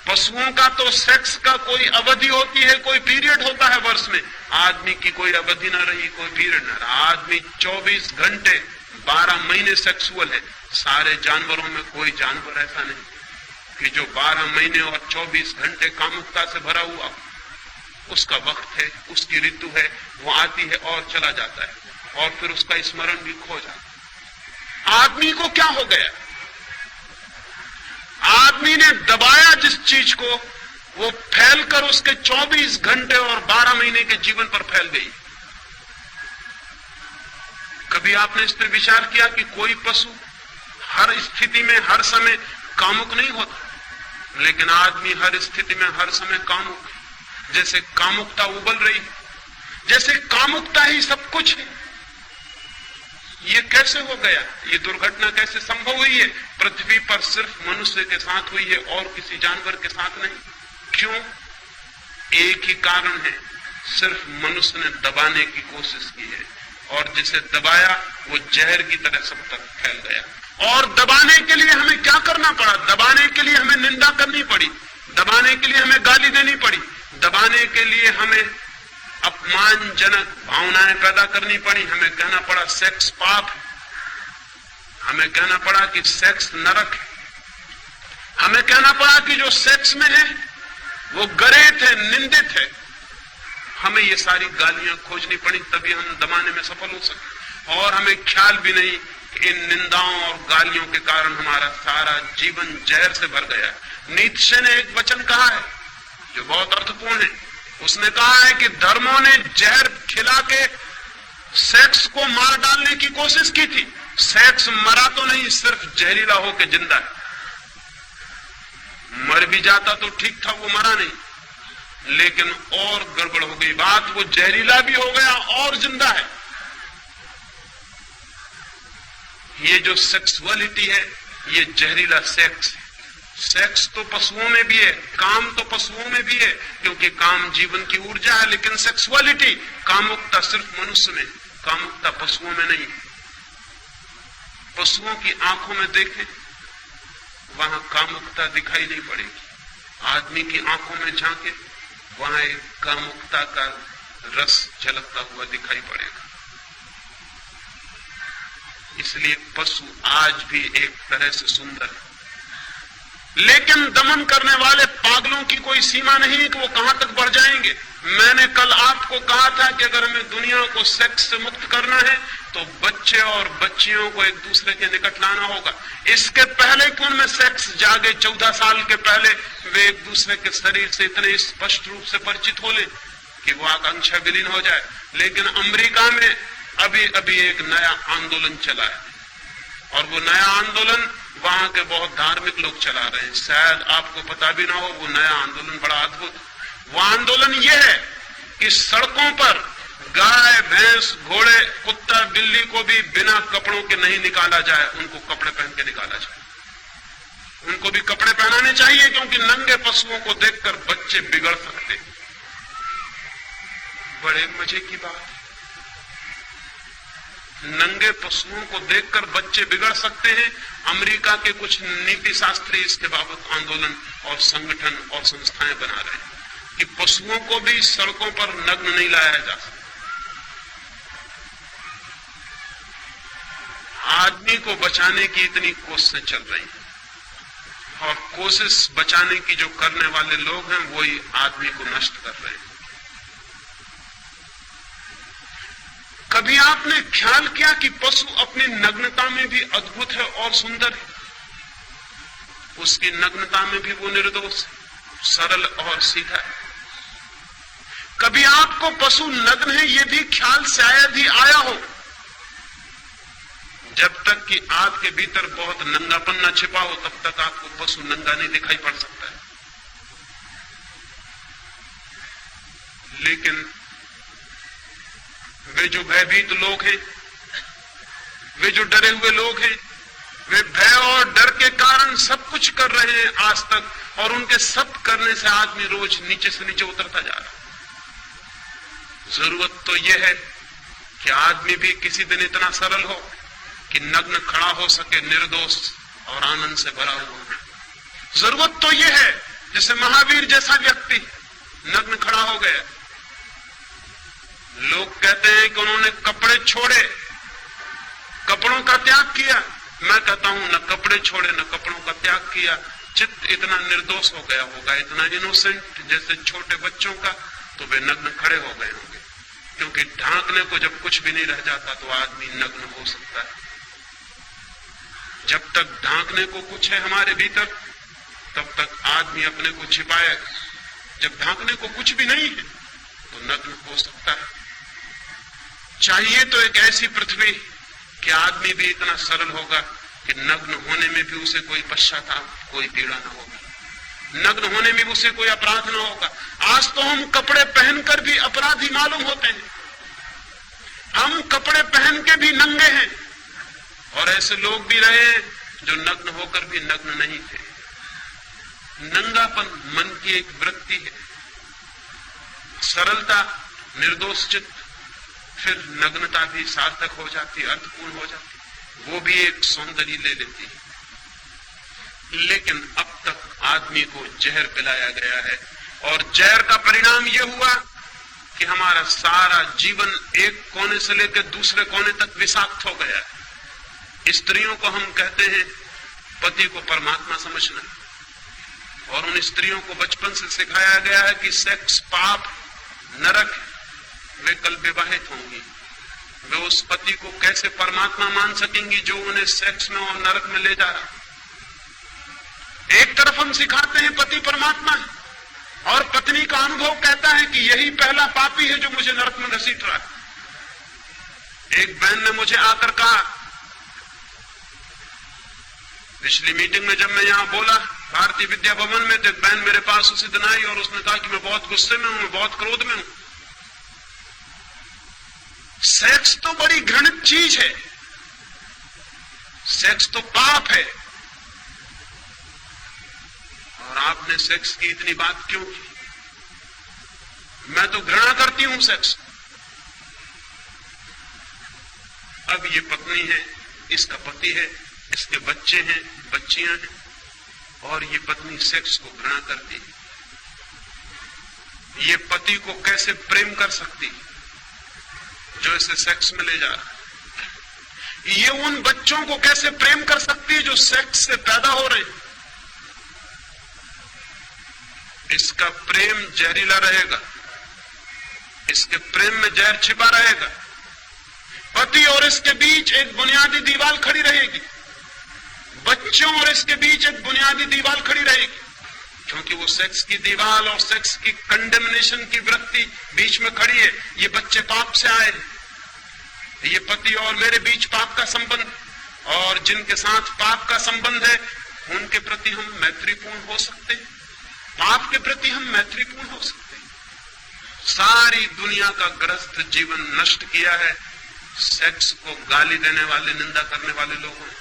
पशुओं का तो सेक्स का कोई अवधि होती है, कोई पीरियड होता है वर्ष में। आदमी की कोई अवधि ना रही, कोई पीरियड ना रहा। आदमी 24 घंटे 12 महीने सेक्सुअल है। सारे जानवरों में कोई जानवर ऐसा नहीं कि जो 12 महीने और 24 घंटे कामुकता से भरा हुआ। उसका वक्त है, उसकी ऋतु है, वो आती है और चला जाता है, और फिर उसका स्मरण भी खो जाता है। आदमी को क्या हो गया? आदमी ने दबाया जिस चीज को, वो फैलकर उसके 24 घंटे और 12 महीने के जीवन पर फैल गई। कभी आपने इस पर विचार किया कि कोई पशु हर स्थिति में हर समय कामुक नहीं होता, लेकिन आदमी हर स्थिति में हर समय कामुक है। जैसे कामुकता उबल रही है, जैसे कामुकता ही सब कुछ है। ये कैसे हो गया? ये दुर्घटना कैसे संभव हुई है? पृथ्वी पर सिर्फ मनुष्य के साथ हुई है और किसी जानवर के साथ नहीं। क्यों? एक ही कारण है, सिर्फ मनुष्य ने दबाने की कोशिश की है, और जिसे दबाया वो जहर की तरह सब तक फैल गया। और दबाने के लिए हमें क्या करना पड़ा? दबाने के लिए हमें निंदा करनी पड़ी, दबाने के लिए हमें गाली देनी पड़ी, दबाने के लिए हमें अपमानजनक भावनाएं पैदा करनी पड़ी। हमें कहना पड़ा सेक्स पाप है, हमें कहना पड़ा कि सेक्स नरक है, हमें कहना पड़ा कि जो सेक्स में है वो गरेत है, निंदित है। हमें ये सारी गालियां खोजनी पड़ी, तभी हम दबाने में सफल हो सके। और हमें ख्याल भी नहीं कि इन निंदाओं और गालियों के कारण हमारा सारा जीवन जहर से भर गया। नीत्शे ने एक वचन कहा है जो बहुत अर्थपूर्ण है। उसने कहा है कि धर्मों ने जहर खिला के सेक्स को मार डालने की कोशिश की थी। सेक्स मरा तो नहीं, सिर्फ जहरीला होकर जिंदा है। मर भी जाता तो ठीक था, वो मरा नहीं। लेकिन और गड़बड़ हो गई बात, वो जहरीला भी हो गया और जिंदा है। ये जो सेक्सुअलिटी है, ये जहरीला सेक्स है। सेक्स तो पशुओं में भी है, काम तो पशुओं में भी है, क्योंकि काम जीवन की ऊर्जा है। लेकिन सेक्सुअलिटी, कामुकता सिर्फ मनुष्य में, कामुकता पशुओं में नहीं। पशुओं की आंखों में देखें, वहां कामुकता दिखाई नहीं पड़ेगी। आदमी की आंखों में झांके, वहां एक कामुकता का रस झलकता हुआ दिखाई पड़ेगा। इसलिए पशु आज भी एक तरह से सुंदर है, लेकिन दमन करने वाले पागलों की कोई सीमा नहीं कि वो कहां तक बढ़ जाएंगे। मैंने कल आपको कहा था कि अगर हमें दुनिया को सेक्स से मुक्त करना है तो बच्चे और बच्चियों को एक दूसरे के निकट लाना होगा। इसके पहले कि उनमें सेक्स जागे, 14 साल के पहले वे एक दूसरे के शरीर से इतने स्पष्ट रूप से परिचित हो ले कि वो आकांक्षा विलीन हो जाए। लेकिन अमेरिका में अभी अभी एक नया आंदोलन चला है, और वो नया आंदोलन वहां के बहुत धार्मिक लोग चला रहे हैं। शायद आपको पता भी ना हो, वो नया आंदोलन बड़ा अद्भुत। वो आंदोलन ये है कि सड़कों पर गाय, भैंस, घोड़े, कुत्ता, बिल्ली को भी बिना कपड़ों के नहीं निकाला जाए, उनको कपड़े पहन के निकाला जाए। उनको भी कपड़े पहनाने चाहिए, क्योंकि नंगे पशुओं को देखकर बच्चे बिगड़ सकते। बड़े मजे की बात है, नंगे पशुओं को देखकर बच्चे बिगड़ सकते हैं। अमेरिका के कुछ नीति शास्त्री इसके बाबत आंदोलन और संगठन और संस्थाएं बना रहे हैं कि पशुओं को भी सड़कों पर नग्न नहीं लाया जा सकता। आदमी को बचाने की इतनी कोशिशें चल रही हैं, और कोशिश बचाने की जो करने वाले लोग हैं वही आदमी को नष्ट कर रहे हैं। कभी आपने ख्याल किया कि पशु अपनी नग्नता में भी अद्भुत है और सुंदर है? उसकी नग्नता में भी वो निर्दोष, सरल और सीधा है। कभी आपको पशु नग्न है ये भी ख्याल शायद ही आया हो, जब तक कि आपके भीतर बहुत नंगापन न छिपा हो, तब तक आपको पशु नंगा नहीं दिखाई पड़ सकता है। लेकिन वे जो भयभीत लोग हैं, वे जो डरे हुए लोग हैं, वे भय और डर के कारण सब कुछ कर रहे हैं आज तक, और उनके सब करने से आदमी रोज नीचे से नीचे उतरता जा रहा है। जरूरत तो यह है कि आदमी भी किसी दिन इतना सरल हो कि नग्न खड़ा हो सके, निर्दोष और आनंद से भरा हुआ। जरूरत तो यह है, जैसे महावीर जैसा व्यक्ति नग्न खड़ा हो गया, लोग कहते हैं कि उन्होंने कपड़े छोड़े, कपड़ों का त्याग किया। मैं कहता हूं न कपड़े छोड़े न कपड़ों का त्याग किया, चित्त इतना निर्दोष हो गया होगा, इतना इनोसेंट जैसे छोटे बच्चों का, तो वे नग्न खड़े हो गए होंगे। क्योंकि ढांकने को जब कुछ भी नहीं रह जाता तो आदमी नग्न हो सकता है। जब तक ढांकने को कुछ है हमारे भीतर, तब तक आदमी अपने को छिपाएगा। जब ढांकने को कुछ भी नहीं है तो नग्न हो सकता है। चाहिए तो एक ऐसी पृथ्वी कि आदमी भी इतना सरल होगा कि नग्न होने में भी उसे कोई पश्चाताप, कोई पीड़ा न होगी, नग्न होने में भी उसे कोई अपराध न होगा। आज तो हम कपड़े पहनकर भी अपराधी मालूम होते हैं, हम कपड़े पहन के भी नंगे हैं, और ऐसे लोग भी रहे जो नग्न होकर भी नग्न नहीं थे। नंगापन मन की एक वृत्ति है, सरलता, निर्दोष चित्त, फिर नग्नता भी सार्थक हो जाती, अर्थपूर्ण हो जाती, वो भी एक सौंदर्य ले लेती है। लेकिन अब तक आदमी को जहर पिलाया गया है, और जहर का परिणाम यह हुआ कि हमारा सारा जीवन एक कोने से लेकर दूसरे कोने तक विषाक्त हो गया है। स्त्रियों को हम कहते हैं पति को परमात्मा समझना, और उन स्त्रियों को बचपन से सिखाया गया है कि सेक्स पाप, नरक, वे कल विवाहित होंगी, वे उस पति को कैसे परमात्मा मान सकेंगी जो उन्हें सेक्स में और नरक में ले जा रहा। एक तरफ हम सिखाते हैं पति परमात्मा है, और पत्नी का अनुभव कहता है कि यही पहला पापी है जो मुझे नरक में घसीट रहा है। एक बहन ने मुझे आकर कहा पिछली मीटिंग में, जब मैं यहां बोला भारतीय विद्या भवन में, तो एक बहन मेरे पास उसी दिन आई और उसने कहा कि मैं बहुत गुस्से में हूं, मैं बहुत क्रोध में हूं। सेक्स तो बड़ी घृणित चीज है, सेक्स तो पाप है, और आपने सेक्स की इतनी बात क्यों की? मैं तो घृणा करती हूं सेक्स। अब ये पत्नी है, इसका पति है, इसके बच्चे हैं, बच्चियां हैं, और ये पत्नी सेक्स को घृणा करती है। ये पति को कैसे प्रेम कर सकती है जो इसे सेक्स में ले जा रहा है? ये उन बच्चों को कैसे प्रेम कर सकती है जो सेक्स से पैदा हो रहे हैं? इसका प्रेम जहरीला रहेगा, इसके प्रेम में जहर छिपा रहेगा। पति और इसके बीच एक बुनियादी दीवार खड़ी रहेगी, बच्चों और इसके बीच एक बुनियादी दीवार खड़ी रहेगी, क्योंकि वो सेक्स की दीवार और सेक्स की कंडेमनेशन की वृत्ति बीच में खड़ी है। ये बच्चे पाप से आए, ये पति और मेरे बीच पाप का संबंध, और जिनके साथ पाप का संबंध है उनके प्रति हम मैत्रीपूर्ण हो सकते हैं, पाप के प्रति हम मैत्रीपूर्ण हो सकते हैं। सारी दुनिया का ग्रस्त जीवन नष्ट किया है सेक्स को गाली देने वाले, निंदा करने वाले लोगों ने,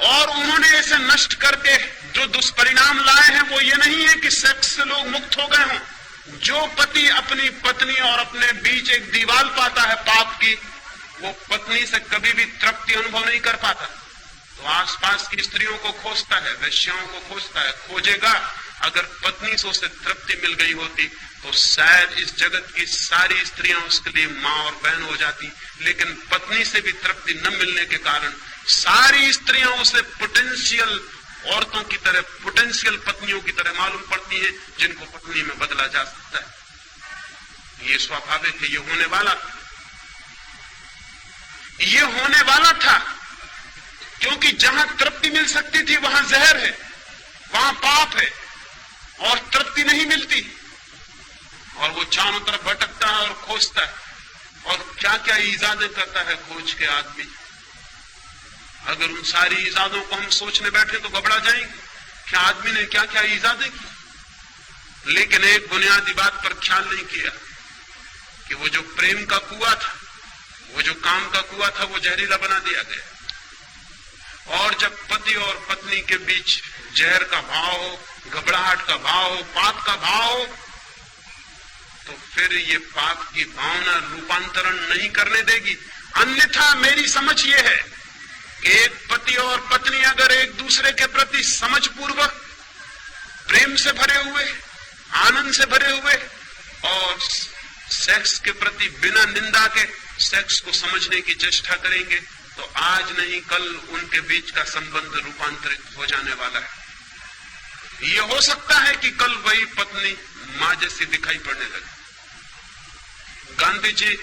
और उन्होंने इसे नष्ट करके जो दुष्परिणाम लाए हैं वो ये नहीं है कि सेक्स से लोग मुक्त हो गए हों। जो पति अपनी पत्नी और अपने बीच एक दीवार पाता है पाप की, वो पत्नी से कभी भी तृप्ति अनुभव नहीं कर पाता, तो आसपास की स्त्रियों को खोजता है, वेश्याओं को खोजता है, खोजेगा। अगर पत्नी से उसे तृप्ति मिल गई होती तो शायद इस जगत की सारी स्त्रियां उसके लिए मां और बहन हो जाती, लेकिन पत्नी से भी तृप्ति न मिलने के कारण सारी स्त्रियां उसे पोटेंशियल औरतों की तरह, पोटेंशियल पत्नियों की तरह मालूम पड़ती हैं, जिनको पत्नी में बदला जा सकता है। ये स्वाभाविक है, ये होने वाला था, ये होने वाला था, क्योंकि जहां तृप्ति मिल सकती थी वहां जहर है, वहां पाप है, और तृप्ति नहीं मिलती, और वो चारों तरफ भटकता है और खोजता है, और क्या क्या इजादें करता है खोज के आदमी। अगर उन सारी इजादों को हम सोचने बैठे तो घबरा जाएंगे कि आदमी ने क्या क्या इजादें की। लेकिन एक बुनियादी बात पर ख्याल नहीं किया कि वो जो प्रेम का कुआं था, वो जो काम का कुआं था, वो जहरीला बना दिया गया। और जब पति और पत्नी के बीच जहर का भाव हो, घबराहट का भाव हो, पाप का भाव हो, तो फिर ये पाप की भावना रूपांतरण नहीं करने देगी। अन्यथा मेरी समझ ये है कि एक पति और पत्नी अगर एक दूसरे के प्रति समझपूर्वक, प्रेम से भरे हुए, आनंद से भरे हुए और सेक्स के प्रति बिना निंदा के सेक्स को समझने की चेष्टा करेंगे, तो आज नहीं कल उनके बीच का संबंध रूपांतरित हो जाने वाला है। ये हो सकता है कि कल वही पत्नी मां जैसी दिखाई पड़ने लगे। गांधी जी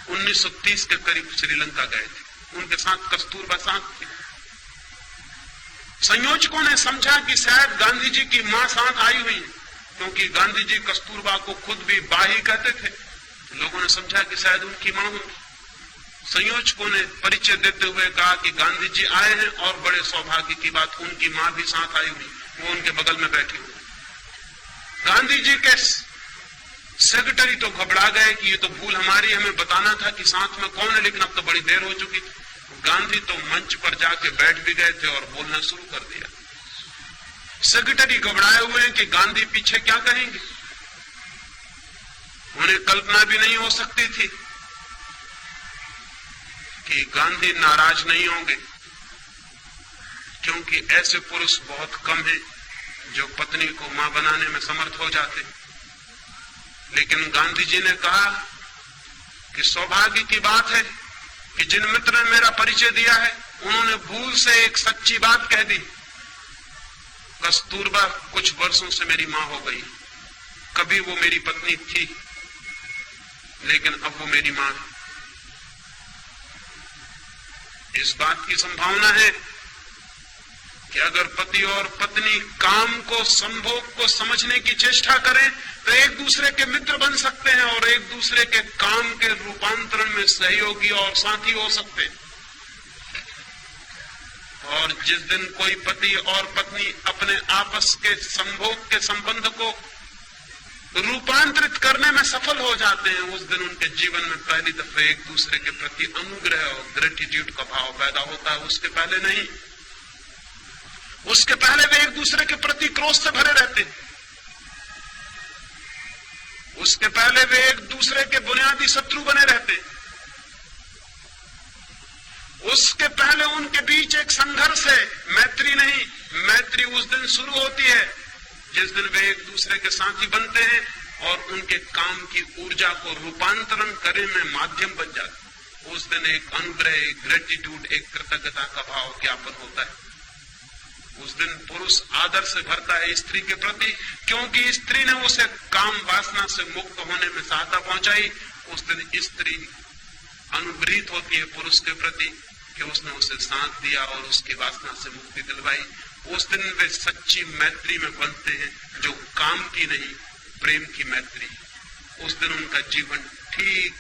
1930 के करीब श्रीलंका गए थे, उनके साथ कस्तूरबा साथ थी। संयोजकों ने समझा कि शायद गांधी जी की मां साथ आई हुई है, क्योंकि गांधी जी कस्तूरबा को खुद भी बाही कहते थे। लोगों ने समझा कि शायद उनकी मां होगी। संयोजकों ने परिचय देते हुए कहा कि गांधी जी आए हैं और बड़े सौभाग्य की बात, उनकी मां भी साथ आई हुई, वो उनके बगल में बैठी हुई। गांधी जी के सेक्रेटरी तो घबरा गए कि ये तो भूल हमारी, हमें बताना था कि साथ में कौन है, लेकिन अब तो बड़ी देर हो चुकी थी। गांधी तो मंच पर जाके बैठ भी गए थे और बोलना शुरू कर दिया। सेक्रेटरी घबराए हुए हैं कि गांधी पीछे क्या कहेंगे। उन्हें कल्पना भी नहीं हो सकती थी कि गांधी नाराज नहीं होंगे, क्योंकि ऐसे पुरुष बहुत कम हैं जो पत्नी को मां बनाने में समर्थ हो जाते। लेकिन गांधी जी ने कहा कि सौभाग्य की बात है कि जिन मित्र ने मेरा परिचय दिया है, उन्होंने भूल से एक सच्ची बात कह दी। कस्तूरबा कुछ वर्षों से मेरी मां हो गई, कभी वो मेरी पत्नी थी, लेकिन अब वो मेरी मां है। इस बात की संभावना है कि अगर पति और पत्नी काम को, संभोग को समझने की चेष्टा करें तो एक दूसरे के मित्र बन सकते हैं और एक दूसरे के काम के रूपांतरण में सहयोगी और साथी हो सकते हैं। और जिस दिन कोई पति और पत्नी अपने आपस के संभोग के संबंध को रूपांतरित करने में सफल हो जाते हैं, उस दिन उनके जीवन में पहली दफे एक दूसरे के प्रति अनुग्रह और ग्रेटिट्यूड का भाव पैदा होता है। उसके पहले नहीं। उसके पहले वे एक दूसरे के प्रति क्रोध से भरे रहते हैं। उसके पहले वे एक दूसरे के बुनियादी शत्रु बने रहते हैं। उसके पहले उनके बीच एक संघर्ष है, मैत्री नहीं। मैत्री उस दिन शुरू होती है जिस दिन वे एक दूसरे के साथी बनते हैं और उनके काम की ऊर्जा को रूपांतरण करने में माध्यम बन जाते। उस दिन एक अनुग्रह, एक ग्रेटिट्यूड, एक कृतज्ञता का भाव ज्ञापन होता है। उस दिन पुरुष आदर से भरता है स्त्री के प्रति, क्योंकि स्त्री ने उसे काम वासना से मुक्त होने में सहायता पहुंचाई। उस दिन स्त्री अनुग्रहित होती है पुरुष के प्रति कि उसने उसे साथ दिया और उसकी वासना से मुक्ति दिलवाई। उस दिन वे सच्ची मैत्री में बनते हैं, जो काम की नहीं, प्रेम की मैत्री। उस दिन उनका जीवन ठीक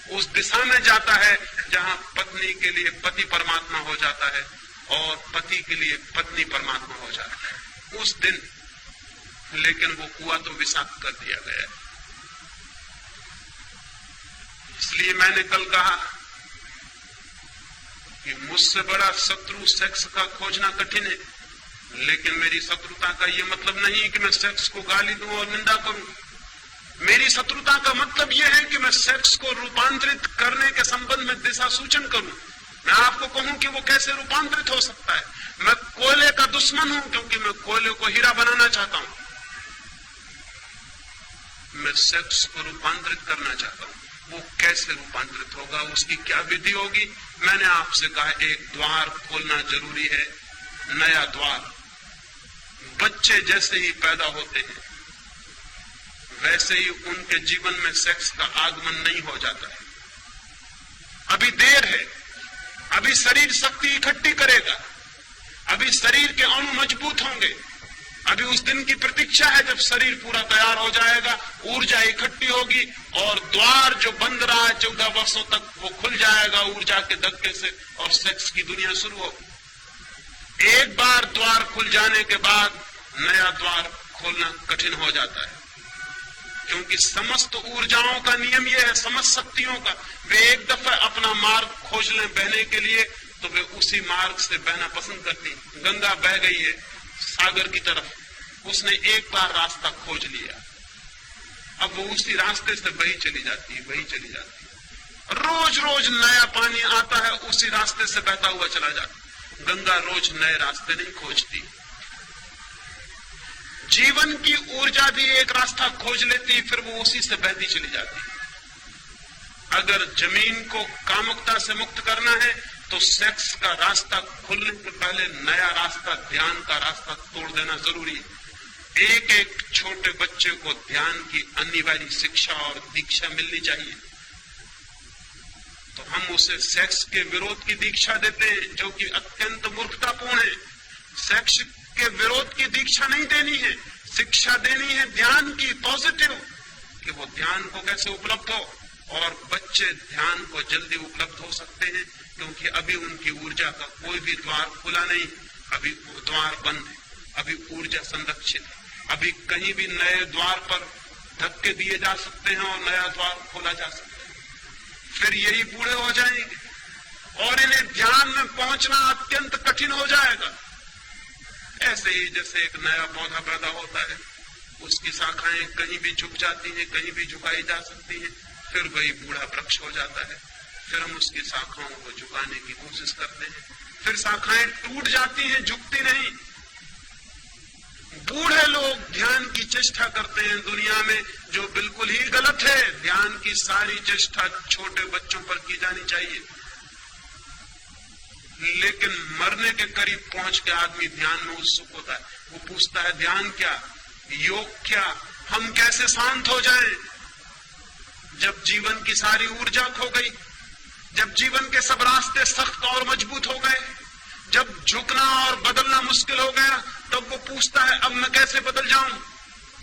उस दिशा में जाता है जहां पत्नी के लिए पति परमात्मा हो जाता है और पति के लिए पत्नी परमात्मा हो जाता है उस दिन। लेकिन वो कुआं तो विषाक्त कर दिया गया है। इसलिए मैंने कल कहा कि मुझसे बड़ा शत्रु सेक्स का खोजना कठिन है, लेकिन मेरी शत्रुता का यह मतलब नहीं कि मैं सेक्स को गाली दूं और निंदा करूं। मेरी शत्रुता का मतलब यह है कि मैं सेक्स को रूपांतरित करने के संबंध में दिशा सूचन करूं। मैं आपको कहूं कि वो कैसे रूपांतरित हो सकता है। मैं कोयले का दुश्मन हूं क्योंकि मैं कोयले को हीरा बनाना चाहता हूं। मैं सेक्स को रूपांतरित करना चाहता हूं। वो कैसे रूपांतरित होगा, उसकी क्या विधि होगी। मैंने आपसे कहा एक द्वार खोलना जरूरी है, नया द्वार। बच्चे जैसे ही पैदा होते हैं वैसे ही उनके जीवन में सेक्स का आगमन नहीं हो जाता है। अभी देर है, अभी शरीर शक्ति इकट्ठी करेगा, अभी शरीर के अणु मजबूत होंगे। अभी उस दिन की प्रतीक्षा है जब शरीर पूरा तैयार हो जाएगा, ऊर्जा इकट्ठी होगी और द्वार जो बंद रहा है 14 वर्षों तक वो खुल जाएगा ऊर्जा के धक्के से और सेक्स की दुनिया शुरू होगी। एक बार द्वार खुल जाने के बाद नया द्वार खोलना कठिन हो जाता है, क्योंकि समस्त ऊर्जाओं का नियम यह है, समस्त शक्तियों का। वे एक दफा अपना मार्ग खोज लें बहने के लिए तो वे उसी मार्ग से बहना पसंद करती। गंगा बह गई है सागर की तरफ, उसने एक बार रास्ता खोज लिया, अब वो उसी रास्ते से वही चली जाती है, वही चली जाती है। रोज रोज नया पानी आता है, उसी रास्ते से बहता हुआ चला जाता है। गंगा रोज नए रास्ते नहीं खोजती। जीवन की ऊर्जा भी एक रास्ता खोज लेती, फिर वो उसी से बहती चली जाती। अगर जमीन को कामुकता से मुक्त करना है तो सेक्स का रास्ता खुलने से पहले नया रास्ता, ध्यान का रास्ता तोड़ देना जरूरी है। एक एक छोटे बच्चे को ध्यान की अनिवार्य शिक्षा और दीक्षा मिलनी चाहिए। तो हम उसे सेक्स के विरोध की दीक्षा देते हैं, जो कि अत्यंत मूर्खतापूर्ण है। सेक्स के विरोध की दीक्षा नहीं देनी है, शिक्षा देनी है ध्यान की, पॉजिटिव, कि वो ध्यान को कैसे उपलब्ध हो। और बच्चे ध्यान को जल्दी उपलब्ध हो सकते हैं क्योंकि अभी उनकी ऊर्जा का कोई भी द्वार खुला नहीं, अभी द्वार बंद है, अभी ऊर्जा संरक्षित है। अभी कहीं भी नए द्वार पर धक्के दिए जा सकते हैं और नया द्वार खोला जा सकता है। फिर यही बूढ़े हो जाएंगे और इन्हें ध्यान में पहुंचना अत्यंत कठिन हो जाएगा। ऐसे ही जैसे एक नया पौधा पैदा होता है, उसकी शाखाएं कहीं भी झुक जाती हैं, कहीं भी झुकाई जा सकती हैं, फिर वही बूढ़ा वृक्ष हो जाता है। फिर हम उसकी शाखाओं को झुकाने की कोशिश करते हैं, फिर शाखाएं टूट जाती हैं, झुकती नहीं। बूढ़े लोग ध्यान की चेष्टा करते हैं दुनिया में, जो बिल्कुल ही गलत है। ध्यान की सारी चेष्टा छोटे बच्चों पर की जानी चाहिए। लेकिन मरने के करीब पहुंच के आदमी ध्यान में उत्सुक होता है। वो पूछता है ध्यान क्या, योग क्या, हम कैसे शांत हो जाएं? जब जीवन की सारी ऊर्जा खो गई, जब जीवन के सब रास्ते सख्त और मजबूत हो गए, जब झुकना और बदलना मुश्किल हो गया, तब वो पूछता है अब मैं कैसे बदल जाऊं?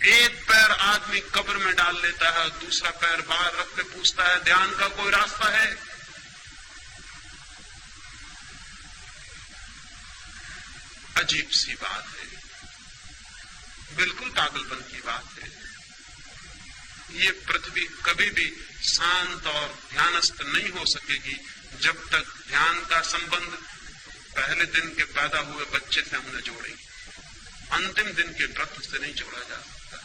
एक पैर आदमी कब्र में डाल लेता है, दूसरा पैर बाहर रख के पूछता है ध्यान का कोई रास्ता है? अजीब सी बात है, बिल्कुल पागलपन की बात है। ये पृथ्वी कभी भी शांत और ध्यानस्थ नहीं हो सकेगी जब तक ध्यान का संबंध पहले दिन के पैदा हुए बच्चे से हम न जोड़ेंगे। अंतिम दिन के व्रत से नहीं जोड़ा जा सकता।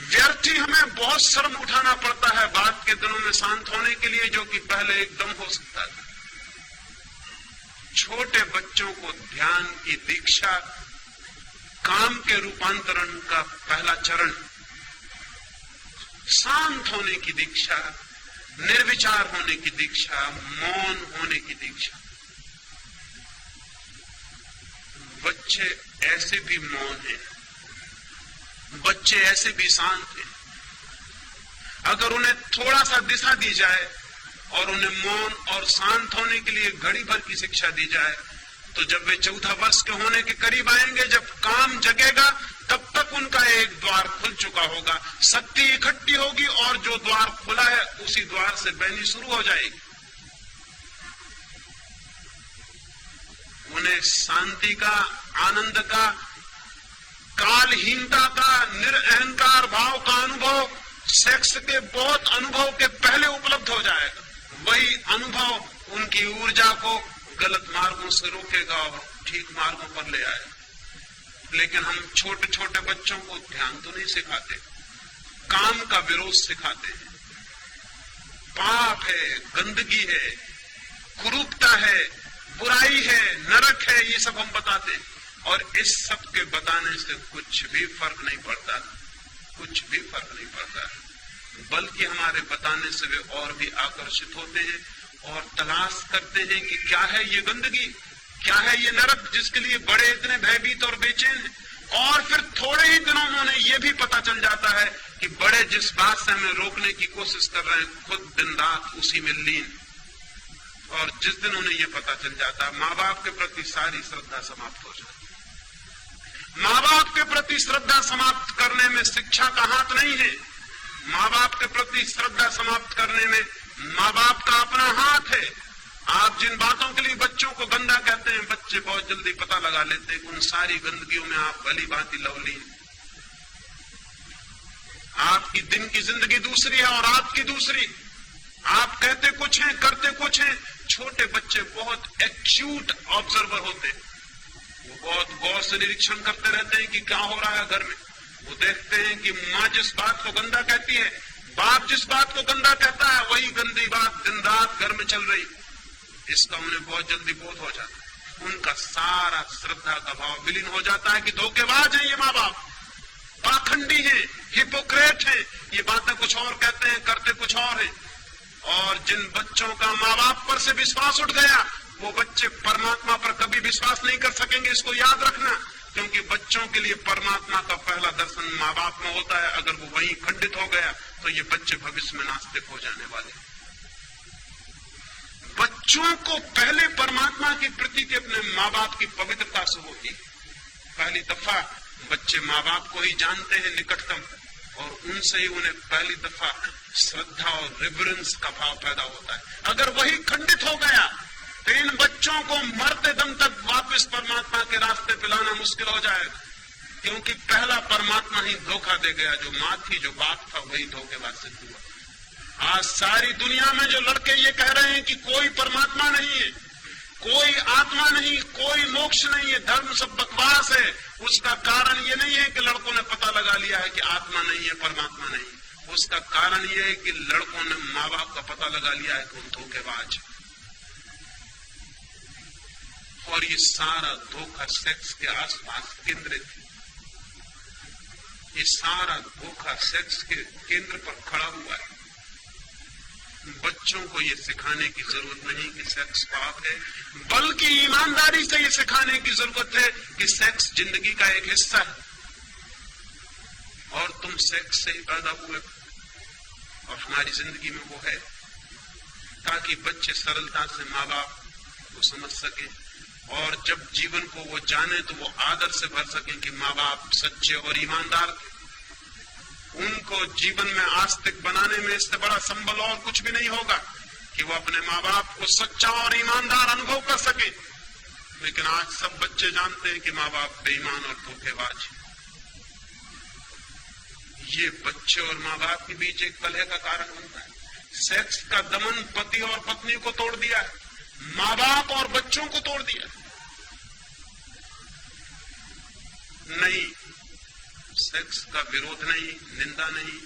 व्यर्थ ही हमें बहुत श्रम उठाना पड़ता है बाद के दिनों में शांत होने के लिए, जो कि पहले एकदम हो सकता था। छोटे बच्चों को ध्यान की दीक्षा काम के रूपांतरण का पहला चरण, शांत होने की दीक्षा, निर्विचार होने की दीक्षा, मौन होने की दीक्षा। बच्चे ऐसे भी मौन हैं, बच्चे ऐसे भी शांत हैं। अगर उन्हें थोड़ा सा दिशा दी जाए और उन्हें मौन और शांत होने के लिए घड़ी भर की शिक्षा दी जाए, तो जब वे 14 वर्ष के होने के करीब आएंगे, जब काम जगेगा, तब तक उनका एक द्वार खुल चुका होगा, शक्ति इकट्ठी होगी और जो द्वार खुला है उसी द्वार से बहनी शुरू हो जाएगी। उन्हें शांति का, आनंद का, कालहीनता का, निरअहंकार भाव का अनुभव सेक्स के बहुत अनुभव के पहले उपलब्ध हो जाएगा। वही अनुभव उनकी ऊर्जा को गलत मार्गों से रोकेगा और ठीक मार्गों पर ले आएगा। लेकिन हम छोटे छोटे बच्चों को ध्यान तो नहीं सिखाते, काम का विरोध सिखाते हैं। पाप है, गंदगी है, कुरूपता है, बुराई है, नरक है, ये सब हम बताते हैं। और इस सब के बताने से कुछ भी फर्क नहीं पड़ता, कुछ भी फर्क नहीं पड़ता, बल्कि हमारे बताने से वे और भी आकर्षित होते हैं और तलाश करते हैं कि क्या है ये गंदगी, क्या है ये नरक जिसके लिए बड़े इतने भयभीत और बेचैन हैं। और फिर थोड़े ही दिनों में उन्हें यह भी पता चल जाता है कि बड़े जिस बात से हमें रोकने की कोशिश कर रहे हैं, खुद दिन रात उसी में लीन। और जिस दिन उन्हें यह पता चल जाता है, माँ बाप के प्रति सारी श्रद्धा समाप्त हो जाती है। माँ बाप के प्रति श्रद्धा समाप्त करने में शिक्षा का हाथ नहीं है। माँ बाप के प्रति श्रद्धा समाप्त करने में माँ बाप का अपना हाथ है। आप जिन बातों के लिए बच्चों को गंदा कहते हैं, बच्चे बहुत जल्दी पता लगा लेते हैं कि उन सारी गंदगियों में आप भली भांति लवलीन। आपकी दिन की जिंदगी दूसरी है और आपकी दूसरी। आप कहते कुछ हैं, करते कुछ हैं। छोटे बच्चे बहुत एक्यूट ऑब्जर्वर होते हैं, वो बहुत गौर से निरीक्षण करते रहते हैं कि क्या हो रहा है घर में। वो देखते हैं कि माँ जिस बात को गंदा कहती है, बाप जिस बात को गंदा कहता है, वही गंदी बात दिन रात घर में चल रही। इसका उन्हें बहुत जल्दी बोध हो जाता है। उनका सारा श्रद्धा का भाव विलीन हो जाता है कि धोखेबाज हैं ये माँ बाप, पाखंडी हैं, हिपोक्रेट हैं, ये बातें कुछ और कहते हैं, करते कुछ और हैं। और जिन बच्चों का माँ बाप पर से विश्वास उठ गया, वो बच्चे परमात्मा पर कभी विश्वास नहीं कर सकेंगे, इसको याद रखना। क्योंकि बच्चों के लिए परमात्मा का पहला दर्शन माँ बाप में होता है। अगर वो वहीं खंडित हो गया तो ये बच्चे भविष्य में नास्तिक हो जाने वाले। बच्चों को पहले परमात्मा की प्रति के अपने माँ बाप की पवित्रता से होती। पहली दफा बच्चे माँ बाप को ही जानते हैं निकटतम, और उनसे ही उन्हें पहली दफा श्रद्धा और रिवरेंस का भाव पैदा होता है। अगर वही खंडित हो गया तो इन बच्चों को मरते दम तक वापस परमात्मा के रास्ते पे लाना मुश्किल हो जाएगा। क्योंकि पहला परमात्मा ही धोखा दे गया। जो माँ थी, जो बाप था, वही धोखेबाज सिद्ध हुआ। आज सारी दुनिया में जो लड़के ये कह रहे हैं कि कोई परमात्मा नहीं है, कोई आत्मा नहीं, कोई मोक्ष नहीं है, धर्म सब बकवास है, उसका कारण ये नहीं है कि लड़कों ने पता लगा लिया है कि आत्मा नहीं है, परमात्मा नहीं। उसका कारण ये है कि लड़कों ने माँ बाप का पता लगा लिया है कि वो धोखेबाज। और ये सारा धोखा सेक्स के आसपास केंद्रित है। ये सारा धोखा सेक्स के केंद्र पर खड़ा हुआ है। बच्चों को ये सिखाने की जरूरत नहीं कि सेक्स पाप है, बल्कि ईमानदारी से ये सिखाने की जरूरत है कि सेक्स जिंदगी का एक हिस्सा है और तुम सेक्स से ही पैदा हुए और हमारी जिंदगी में वो है, ताकि बच्चे सरलता से माँ बाप को समझ सके और जब जीवन को वो जाने तो वो आदर से भर सके कि माँ बाप सच्चे और ईमानदार थे। उनको जीवन में आस्तिक बनाने में इससे बड़ा संबल और कुछ भी नहीं होगा कि वो अपने माँ बाप को सच्चा और ईमानदार अनुभव कर सके। लेकिन आज सब बच्चे जानते हैं कि माँ बाप बेईमान और धोखेबाज। ये बच्चे और माँ बाप के बीच एक कलह का कारण बनता है। सेक्स का दमन पति और पत्नी को तोड़ दिया है, माँ बाप और बच्चों को तोड़ दिया। नहीं, सेक्स का विरोध नहीं, निंदा नहीं,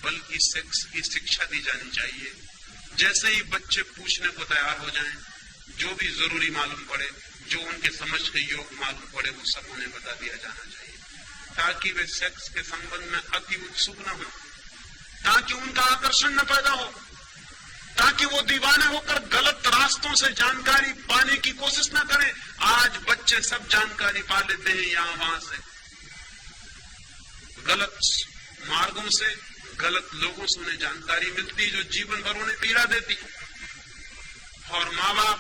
बल्कि सेक्स की शिक्षा दी जानी चाहिए। जैसे ही बच्चे पूछने को तैयार हो जाएं, जो भी जरूरी मालूम पड़े, जो उनके समझ के योग मालूम पड़े, वो सब उन्हें बता दिया जाना चाहिए, ताकि वे सेक्स के संबंध में अति उत्सुक न हो, ताकि उनका आकर्षण न पैदा हो, ताकि वो दीवाने होकर गलत रास्तों से जानकारी पाने की कोशिश न करें। आज बच्चे सब जानकारी पा लेते हैं यहां वहां से, गलत मार्गों से, गलत लोगों से उन्हें जानकारी मिलती है जो जीवन भर उन्हें पीड़ा देती है। और माँ बाप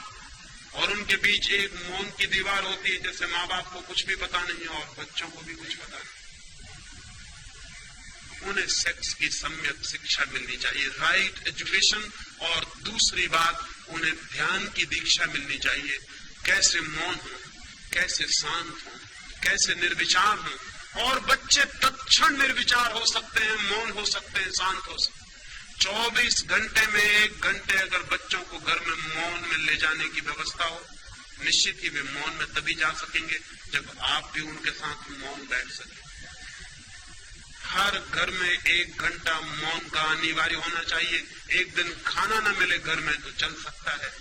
और उनके बीच एक मौन की दीवार होती है, जैसे माँ बाप को कुछ भी पता नहीं और बच्चों को भी कुछ पता नहीं। उन्हें सेक्स की सम्यक शिक्षा मिलनी चाहिए, राइट एजुकेशन। और दूसरी बात, उन्हें ध्यान की दीक्षा मिलनी चाहिए, कैसे मौन हो, कैसे शांत हो, कैसे निर्विचार हो। और बच्चे तत्क्षण निर्विचार हो सकते हैं, मौन हो सकते हैं, शांत हो सकते हैं। 24 घंटे में 1 घंटे अगर बच्चों को घर में मौन में ले जाने की व्यवस्था हो, निश्चित ही वे मौन में तभी जा सकेंगे जब आप भी उनके साथ मौन बैठ सके। हर घर में 1 घंटा मौन का अनिवार्य होना चाहिए। एक दिन खाना न मिले घर में तो चल सकता है,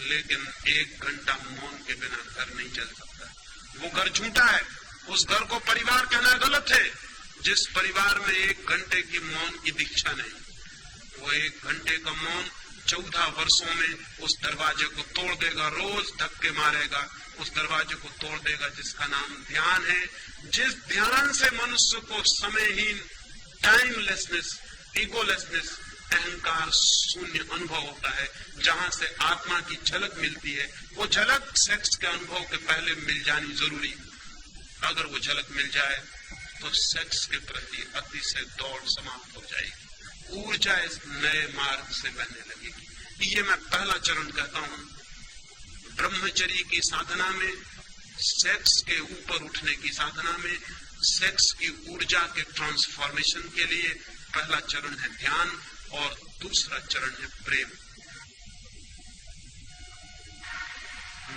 लेकिन 1 घंटा मौन के बिना घर नहीं चल सकता। वो घर झूठा है, उस घर को परिवार कहना गलत है जिस परिवार में 1 घंटे की मौन की दीक्षा नहीं। वो 1 घंटे का मौन 14 वर्षों में उस दरवाजे को तोड़ देगा, रोज धक्के मारेगा, उस दरवाजे को तोड़ देगा जिसका नाम ध्यान है। जिस ध्यान से मनुष्य को समयहीन, टाइमलेसनेस, ईगोलेसनेस, अहंकार शून्य अनुभव होता है, जहां से आत्मा की झलक मिलती है। वो झलक सेक्स के अनुभव के पहले मिल जानी जरूरी। अगर वो झलक मिल जाए तो सेक्स के प्रति अतिशय दौड़ समाप्त हो जाएगी, ऊर्जा इस नए मार्ग से बहने लगेगी। ये मैं पहला चरण कहता हूं। ब्रह्मचर्य की साधना में, सेक्स के ऊपर उठने की साधना में, सेक्स की ऊर्जा के ट्रांसफॉर्मेशन के लिए पहला चरण है ध्यान और दूसरा चरण है प्रेम।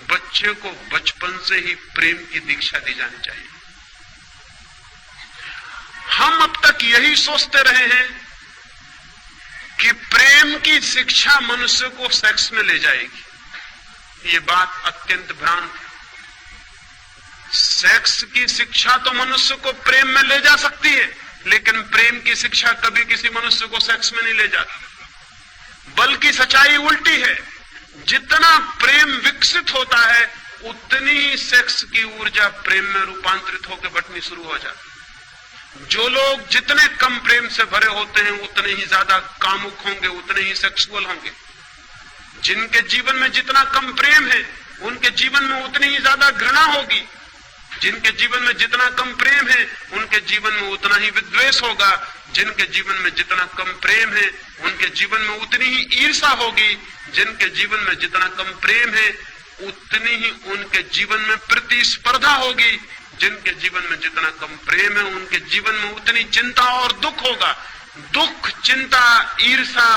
बच्चे को बचपन से ही प्रेम की दीक्षा दी जानी चाहिए। हम अब तक यही सोचते रहे हैं कि प्रेम की शिक्षा मनुष्य को सेक्स में ले जाएगी। ये बात अत्यंत भ्रांत है। सेक्स की शिक्षा तो मनुष्य को प्रेम में ले जा सकती है, लेकिन प्रेम की शिक्षा कभी किसी मनुष्य को सेक्स में नहीं ले जाती। बल्कि सच्चाई उल्टी है, जितना प्रेम विकसित होता है उतनी ही सेक्स की ऊर्जा प्रेम में रूपांतरित होकर बटनी शुरू हो जाती। जो लोग जितने कम प्रेम से भरे होते हैं उतने ही ज्यादा कामुक होंगे, उतने ही सेक्सुअल होंगे। जिनके जीवन में जितना कम प्रेम है उनके जीवन में उतनी ही ज्यादा घृणा होगी। जिनके जीवन में जितना कम प्रेम है उनके जीवन में उतना ही विद्वेष होगा। जिनके जीवन में जितना कम प्रेम है उनके जीवन में उतनी ही ईर्ष्या होगी। जिनके जीवन में जितना कम प्रेम है उतनी ही उनके जीवन में प्रतिस्पर्धा होगी। जिनके जीवन में जितना कम प्रेम है उनके जीवन में उतनी चिंता और दुख होगा। दुख, चिंता, ईर्ष्या,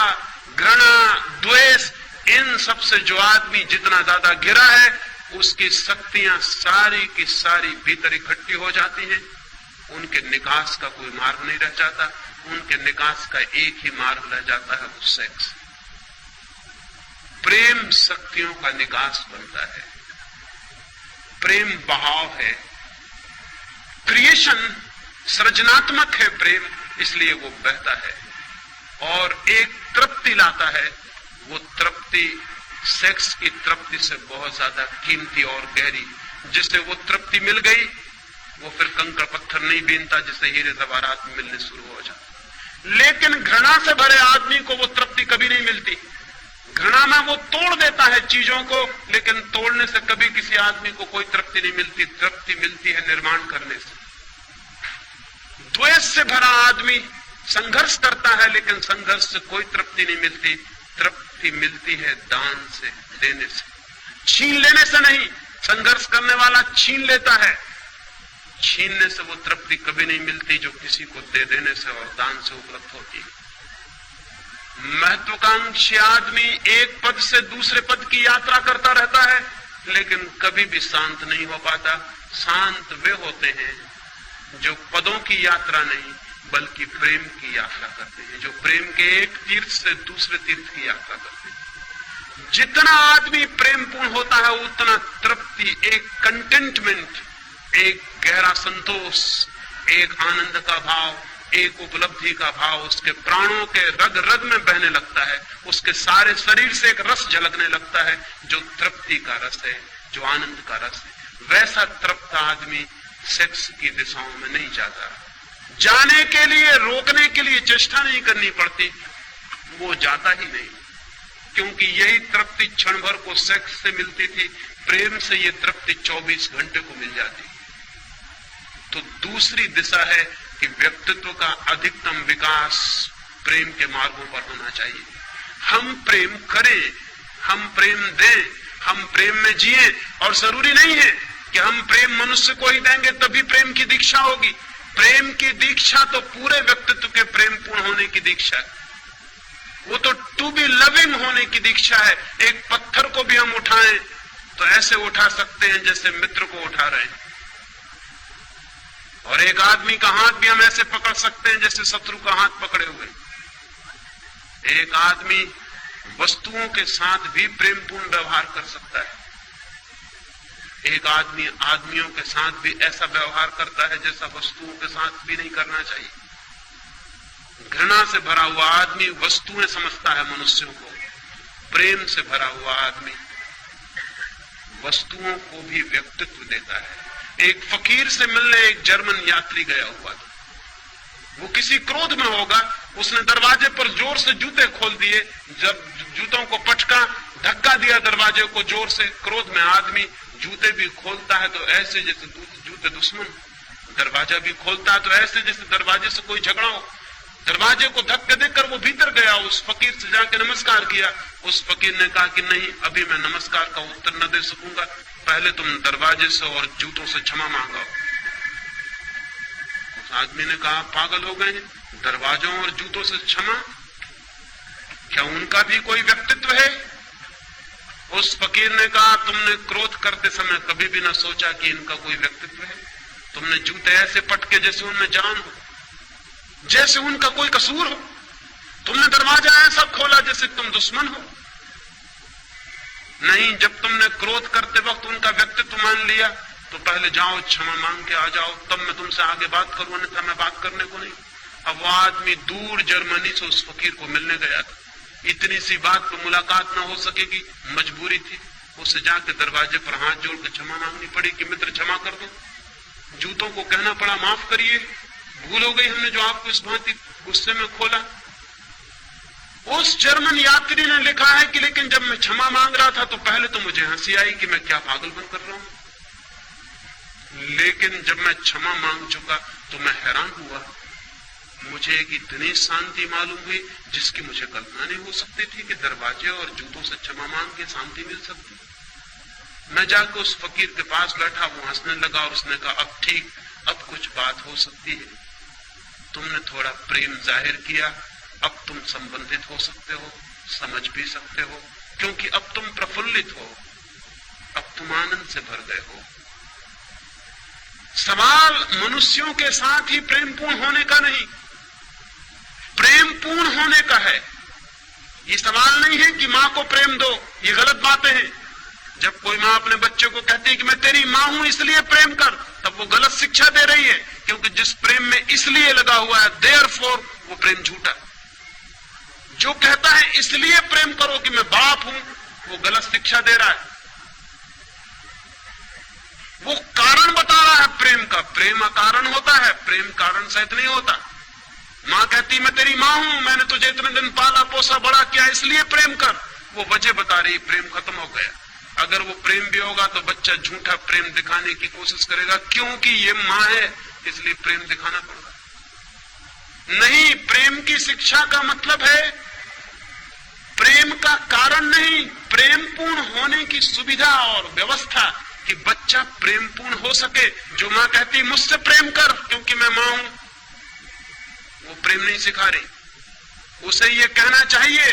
घृणा, द्वेष, इन सब से जो आदमी जितना ज्यादा घिरा है उसकी शक्तियां सारी की सारी भीतर इकट्ठी हो जाती हैं। उनके निकास का कोई मार्ग नहीं रह जाता। उनके निकास का एक ही मार्ग रह जाता है, वो सेक्स। प्रेम शक्तियों का निकास बनता है। प्रेम बहाव है, क्रिएशन, सृजनात्मक है प्रेम, इसलिए वो बहता है और एक तृप्ति लाता है। वो तृप्ति सेक्स की तृप्ति से बहुत ज्यादा कीमती और गहरी। जिसे वो तृप्ति मिल गई वो फिर कंकड़ पत्थर नहीं बीनता, जिसे हीरे जवाहरात मिलने शुरू हो जाते। लेकिन घृणा से भरे आदमी को वो तृप्ति कभी नहीं मिलती। घृणा में वो तोड़ देता है चीजों को, लेकिन तोड़ने से कभी किसी आदमी को कोई तृप्ति नहीं मिलती। तृप्ति मिलती है निर्माण करने से। द्वेष से भरा आदमी संघर्ष करता है, लेकिन संघर्ष से कोई तृप्ति नहीं मिलती। तृप्ति मिलती है दान से, देने से, छीन लेने से नहीं। संघर्ष करने वाला छीन लेता है, छीनने से वो तृप्ति कभी नहीं मिलती जो किसी को दे देने से और दान से उपलब्ध होती है। महत्वाकांक्षी आदमी एक पद से दूसरे पद की यात्रा करता रहता है, लेकिन कभी भी शांत नहीं हो पाता। शांत वे होते हैं जो पदों की यात्रा नहीं बल्कि प्रेम की यात्रा करते हैं, जो प्रेम के एक तीर्थ से दूसरे तीर्थ की यात्रा करते हैं। जितना आदमी प्रेमपूर्ण होता है उतना तृप्ति, एक कंटेंटमेंट, एक गहरा संतोष, एक आनंद का भाव, एक उपलब्धि का भाव उसके प्राणों के रग रग में बहने लगता है। उसके सारे शरीर से एक रस झलकने लगता है जो तृप्ति का रस है, जो आनंद का रस है। वैसा तृप्त आदमी सेक्स की दिशाओं में नहीं जाता। जाने के लिए, रोकने के लिए चेष्टा नहीं करनी पड़ती, वो जाता ही नहीं। क्योंकि यही तृप्ति क्षण भर को सेक्स से मिलती थी, प्रेम से ये तृप्ति 24 घंटे को मिल जाती। तो दूसरी दिशा है कि व्यक्तित्व का अधिकतम विकास प्रेम के मार्गों पर होना चाहिए। हम प्रेम करें, हम प्रेम दें, हम प्रेम में जिए। और जरूरी नहीं है कि हम प्रेम मनुष्य को ही देंगे तभी प्रेम की दीक्षा होगी। प्रेम की दीक्षा तो पूरे व्यक्तित्व के प्रेम पूर्ण होने की दीक्षा है। वो तो टू बी लविंग होने की दीक्षा है। एक पत्थर को भी हम उठाएं तो ऐसे उठा सकते हैं जैसे मित्र को उठा रहे हैं, और एक आदमी का हाथ भी हम ऐसे पकड़ सकते हैं जैसे शत्रु का हाथ पकड़े हुए। एक आदमी वस्तुओं के साथ भी प्रेमपूर्ण व्यवहार कर सकता है। एक आदमी आदमियों के साथ भी ऐसा व्यवहार करता है जैसा वस्तुओं के साथ भी नहीं करना चाहिए। घृणा से भरा हुआ आदमी वस्तुएं समझता है मनुष्यों को, प्रेम से भरा हुआ आदमी वस्तुओं को भी व्यक्तित्व देता है। एक फकीर से मिलने एक जर्मन यात्री गया हुआ था। वो किसी क्रोध में होगा, उसने दरवाजे पर जोर से जूते खोल दिए। जब जूतों को पटका, धक्का दिया दरवाजे को जोर से। क्रोध में आदमी जूते भी खोलता है तो ऐसे जैसे जूते दुश्मन, दरवाजा भी खोलता है तो ऐसे जैसे दरवाजे से कोई झगड़ा हो। दरवाजे को धक्के देकर वो भीतर गया, उस फकीर से जाके नमस्कार किया। उस फकीर ने कहा कि नहीं, अभी मैं नमस्कार का उत्तर न दे सकूंगा, पहले तुम दरवाजे से और जूतों से क्षमा मांगो। उस आदमी ने कहा, पागल हो गए हैं, दरवाजों और जूतों से क्षमा? क्या उनका भी कोई व्यक्तित्व है? उस फकीर ने कहा, तुमने क्रोध करते समय कभी भी ना सोचा कि इनका कोई व्यक्तित्व है। तुमने जूते ऐसे पटके जैसे उनमें जान हो, जैसे उनका कोई कसूर हो। तुमने दरवाजा ऐसा खोला जैसे तुम दुश्मन हो। नहीं, जब तुमने क्रोध करते वक्त उनका व्यक्तित्व मान लिया तो पहले जाओ क्षमा मांग के आ जाओ, तब मैं तुमसे आगे बात करूं, अन्यथा मैं बात करने को नहीं। अब वो आदमी दूर जर्मनी से उस फकीर को मिलने गया था, इतनी सी बात पर मुलाकात ना हो सकेगी, मजबूरी थी, उसे जाके दरवाजे पर हाथ जोड़ के क्षमा मांगनी पड़ी कि मित्र क्षमा कर दो। जूतों को कहना पड़ा माफ करिए, भूल हो गई हमने जो आपको इस भांति गुस्से में खोला। उस जर्मन यात्री ने लिखा है कि लेकिन जब मैं क्षमा मांग रहा था तो पहले तो मुझे हंसी आई कि मैं क्या पागलपन कर रहा हूं, लेकिन जब मैं क्षमा मांग चुका तो मैं हैरान हुआ, मुझे एक इतनी शांति मालूम हुई जिसकी मुझे कल्पना नहीं हो सकती थी कि दरवाजे और जूतों से क्षमा मांग के शांति मिल सकती। मैं जाकर उस फकीर के पास बैठा, वो हंसने लगा और उसने कहा अब ठीक, अब कुछ बात हो सकती है, तुमने थोड़ा प्रेम जाहिर किया, अब तुम संबंधित हो सकते हो, समझ भी सकते हो, क्योंकि अब तुम प्रफुल्लित हो, अब तुम आनंद से भर गए हो। सवाल मनुष्यों के साथ ही प्रेमपूर्ण होने का नहीं, प्रेमपूर्ण होने का है। ये सवाल नहीं है कि मां को प्रेम दो, ये गलत बातें हैं। जब कोई मां अपने बच्चे को कहती है कि मैं तेरी मां हूं इसलिए प्रेम कर, तब वो गलत शिक्षा दे रही है, क्योंकि जिस प्रेम में इसलिए लगा हुआ है देयरफॉर वो प्रेम झूठा। जो कहता है इसलिए प्रेम करो कि मैं बाप हूं, वो गलत शिक्षा दे रहा है। वो कारण बता रहा है प्रेम का, प्रेम अकारण होता है, प्रेम कारण सहित नहीं होता। मां कहती मैं तेरी मां हूं, मैंने तुझे इतने दिन पाला पोसा बड़ा किया इसलिए प्रेम कर, वो वजह बता रही, प्रेम खत्म हो गया। अगर वो प्रेम भी होगा तो बच्चा झूठा प्रेम दिखाने की कोशिश करेगा, क्योंकि ये मां है इसलिए प्रेम दिखाना पड़ेगा। नहीं, प्रेम की शिक्षा का मतलब है प्रेम का कारण नहीं, प्रेमपूर्ण होने की सुविधा और व्यवस्था कि बच्चा प्रेमपूर्ण हो सके। जो मां कहती मुझसे प्रेम कर क्योंकि मैं मां हूं, वो प्रेम नहीं सिखा रही। उसे ये कहना चाहिए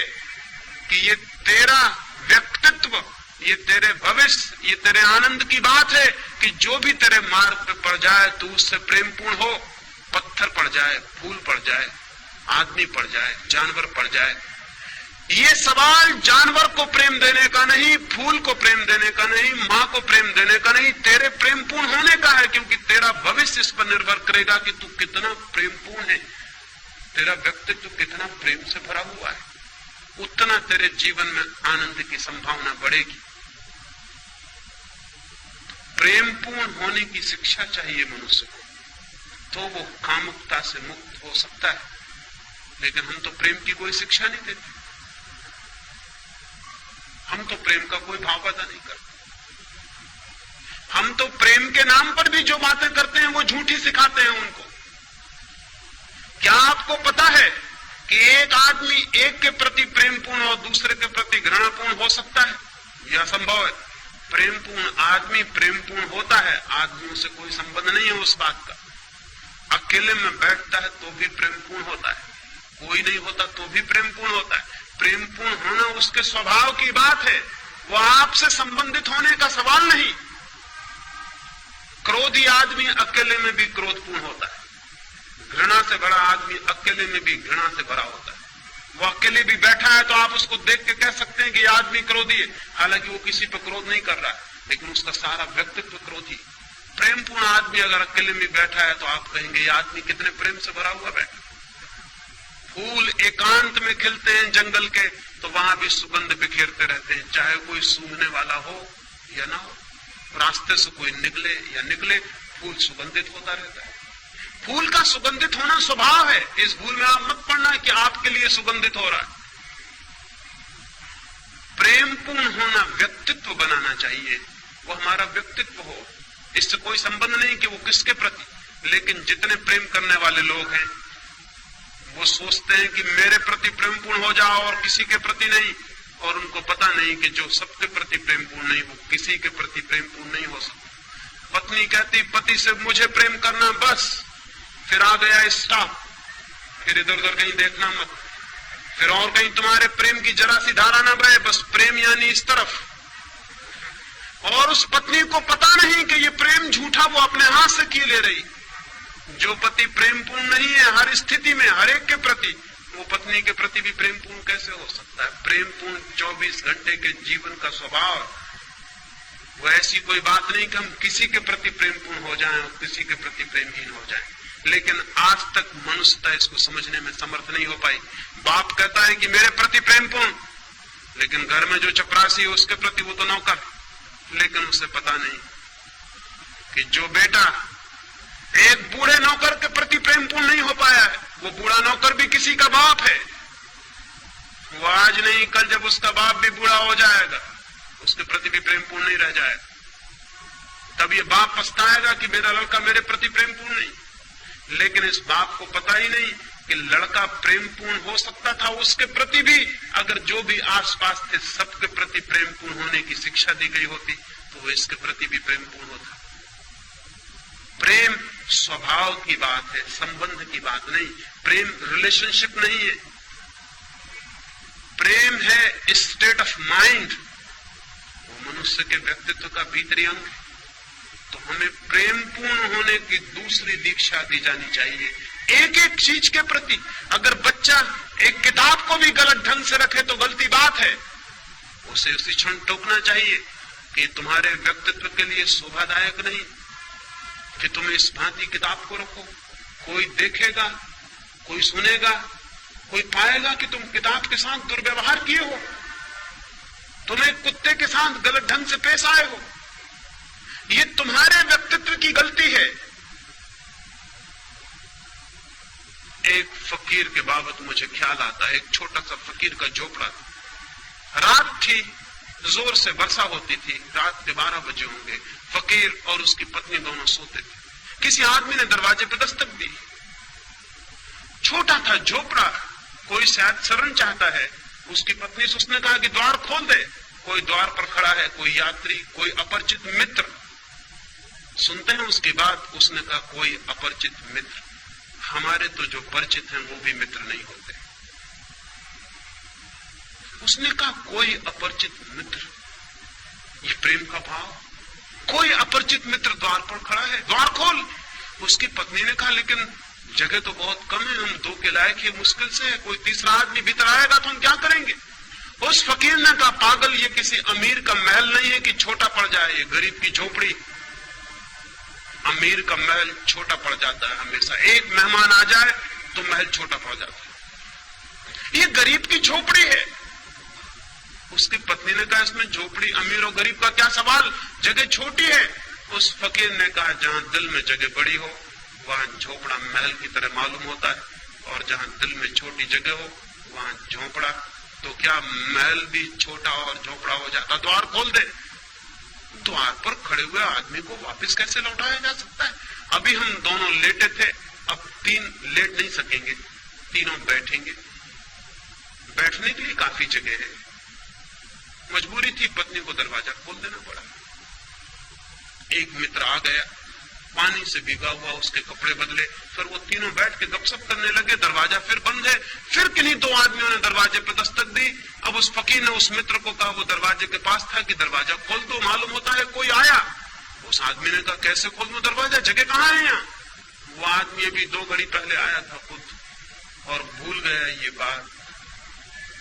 कि ये तेरा व्यक्तित्व, ये तेरे भविष्य, ये तेरे आनंद की बात है कि जो भी तेरे मार्ग पे पड़ जाए तू उससे प्रेमपूर्ण हो। पत्थर पड़ जाए, फूल पड़ जाए, आदमी पड़ जाए, जानवर पड़ जाए, ये सवाल जानवर को प्रेम देने का नहीं, फूल को प्रेम देने का नहीं, मां को प्रेम देने का नहीं, तेरे प्रेमपूर्ण होने का है, क्योंकि तेरा भविष्य इस पर निर्भर करेगा कि तू कितना प्रेमपूर्ण है, तेरा व्यक्तित्व कितना प्रेम से भरा हुआ है, उतना तेरे जीवन में आनंद की संभावना बढ़ेगी। प्रेमपूर्ण होने की शिक्षा चाहिए मनुष्य को, तो वो कामुकता से मुक्त हो सकता है। लेकिन हम तो प्रेम की कोई शिक्षा नहीं देते, हम तो प्रेम का कोई भाव पैदा नहीं करते। हम तो प्रेम के नाम पर भी जो बातें करते हैं वो झूठी सिखाते हैं उनको। क्या आपको पता है कि एक आदमी एक के प्रति प्रेमपूर्ण और दूसरे के प्रति घृणापूर्ण हो सकता है? यह संभव है। प्रेमपूर्ण आदमी प्रेमपूर्ण होता है, आदमियों से कोई संबंध नहीं है उस बात का। अकेले में बैठता है तो भी प्रेमपूर्ण होता है, कोई नहीं होता तो भी प्रेमपूर्ण होता है। प्रेमपूर्ण होना उसके स्वभाव की बात है, वो आपसे संबंधित होने का सवाल नहीं। क्रोधी आदमी अकेले में भी क्रोधपूर्ण होता है, घृणा से भरा आदमी अकेले में भी घृणा से भरा होता है। वो अकेले भी बैठा है तो आप उसको देख के कह सकते हैं कि यह आदमी क्रोधी है, हालांकि वो किसी पर क्रोध नहीं कर रहा है, लेकिन उसका सारा व्यक्तित्व क्रोधी। प्रेमपूर्ण आदमी अगर अकेले में बैठा है तो आप कहेंगे यह आदमी कितने प्रेम से भरा हुआ बैठा। फूल एकांत में खिलते हैं जंगल के तो वहां भी सुगंध बिखेरते रहते हैं, चाहे कोई सूंघने वाला हो या ना हो। रास्ते से कोई निकले या निकले, फूल सुगंधित होता रहता है। फूल का सुगंधित होना स्वभाव है, इस भूल में आप मत पड़ना कि आपके लिए सुगंधित हो रहा है। प्रेमपूर्ण होना व्यक्तित्व बनाना चाहिए, वो हमारा व्यक्तित्व हो। इससे कोई संबंध नहीं कि वो किसके प्रति, लेकिन जितने प्रेम करने वाले लोग हैं वो सोचते हैं कि मेरे प्रति प्रेमपूर्ण हो जाओ और किसी के प्रति नहीं, और उनको पता नहीं कि जो सबके प्रति प्रेमपूर्ण नहीं वो किसी के प्रति प्रेमपूर्ण नहीं हो सकता। पत्नी कहती पति से मुझे प्रेम करना बस, फिर आ गया स्टॉप, फिर इधर उधर कहीं देखना मत, फिर और कहीं तुम्हारे प्रेम की जरा सी धारा ना बहे, बस प्रेम यानी इस तरफ। और उस पत्नी को पता नहीं कि ये प्रेम झूठा वो अपने हाथ से किए ले रही। जो पति प्रेमपूर्ण नहीं है हर स्थिति में हर एक के प्रति, वो पत्नी के प्रति भी प्रेमपूर्ण कैसे हो सकता है? प्रेमपूर्ण 24 घंटे के जीवन का स्वभाव। वो ऐसी कोई बात नहीं कि हम किसी के प्रति प्रेमपूर्ण हो जाएं और किसी के प्रति प्रेमहीन हो जाएं। लेकिन आज तक मनुष्यता इसको समझने में समर्थ नहीं हो पाई। बाप कहता है कि मेरे प्रति प्रेमपूर्ण, लेकिन घर में जो चपरासी है उसके प्रति वो तो नौकर। लेकिन उसे पता नहीं कि जो बेटा एक बूढ़े नौकर के प्रति प्रेमपूर्ण नहीं हो पाया है, वो बूढ़ा नौकर भी किसी का बाप है। वो आज नहीं कल जब उसका बाप भी बूढ़ा हो जाएगा, उसके प्रति भी प्रेमपूर्ण नहीं रह जाएगा। तब ये बाप पछताएगा कि मेरा लड़का मेरे प्रति प्रेमपूर्ण नहीं। लेकिन इस बाप को पता ही नहीं कि लड़का प्रेमपूर्ण हो सकता था उसके प्रति भी, अगर जो भी आसपास थे सबके प्रति प्रेमपूर्ण होने की शिक्षा दी गई होती तो वो इसके प्रति भी प्रेमपूर्ण होता। प्रेम स्वभाव की बात है, संबंध की बात नहीं। प्रेम रिलेशनशिप नहीं है। प्रेम है स्टेट ऑफ माइंड, वो मनुष्य के व्यक्तित्व का भीतरी अंग है। तो हमें प्रेमपूर्ण होने की दूसरी दीक्षा दी जानी चाहिए एक एक चीज के प्रति। अगर बच्चा एक किताब को भी गलत ढंग से रखे तो गलती बात है, उसे उसी क्षण टोकना चाहिए कि तुम्हारे व्यक्तित्व के लिए शोभादायक नहीं कि तुम इस भांति किताब को रखो। कोई देखेगा, कोई सुनेगा, कोई पाएगा कि तुम किताब के साथ दुर्व्यवहार किए हो, तुम एक कुत्ते के साथ गलत ढंग से पेश आए हो। ये तुम्हारे व्यक्तित्व की गलती है। एक फकीर के बाबत मुझे ख्याल आता है। एक छोटा सा फकीर का झोपड़ा था। रात थी, जोर से वर्षा होती थी, रात के 12 बजे होंगे। फकीर और उसकी पत्नी दोनों सोते थे। किसी आदमी ने दरवाजे पर दस्तक दी। छोटा था झोपड़ा, कोई शायद शरण चाहता है। उसकी पत्नी से उसने कहा कि द्वार खोल दे। कोई द्वार पर खड़ा है, कोई यात्री, कोई अपरिचित मित्र। सुनते हैं उसकी बात। उसने कहा कोई अपरिचित मित्र। हमारे तो जो परिचित हैं वो भी मित्र नहीं होते। उसने कहा कोई अपरिचित मित्र। ये प्रेम का भाव। कोई अपरिचित मित्र द्वार पर खड़ा है, द्वार खोल। उसकी पत्नी ने कहा लेकिन जगह तो बहुत कम है, हम 2 के लायक ही मुश्किल से है। कोई तीसरा आदमी भीतर आएगा तो हम क्या करेंगे? उस फकीर ने कहा पागल, ये किसी अमीर का महल नहीं है कि छोटा पड़ जाए। ये गरीब की झोपड़ी। अमीर का महल छोटा पड़ जाता है हमेशा। एक मेहमान आ जाए तो महल छोटा पड़ जाता है। ये गरीब की झोपड़ी है। उसकी पत्नी ने कहा इसमें झोपड़ी, अमीर और गरीब का क्या सवाल, जगह छोटी है। उस फकीर ने कहा जहां दिल में जगह बड़ी हो वहां झोपड़ा महल की तरह मालूम होता है, और जहां दिल में छोटी जगह हो वहां झोपड़ा। तो क्या महल भी छोटा और झोपड़ा हो जाता? द्वार खोल दे। द्वार पर खड़े हुए आदमी को वापस कैसे लौटाया जा सकता है? अभी हम दोनों लेटे थे, अब 3 लेट नहीं सकेंगे, तीनों बैठेंगे। बैठने के लिए काफी जगह है। मजबूरी थी, पत्नी को दरवाजा खोल देना पड़ा। एक मित्र आ गया, पानी से भीगा हुआ, उसके कपड़े बदले। फिर वो तीनों बैठ के गपशप करने लगे। दरवाजा फिर बंद है। फिर किन्हीं 2 आदमियों ने दरवाजे पर दस्तक दी। अब उस फकीर ने उस मित्र को कहा, वो दरवाजे के पास था, कि दरवाजा खोल दो, मालूम होता है कोई आया। उस आदमी ने कहा कैसे खोल दो दरवाजा, जगह कहाँ है यहाँ? वो आदमी अभी 2 घड़ी पहले आया था खुद, और भूल गया ये बात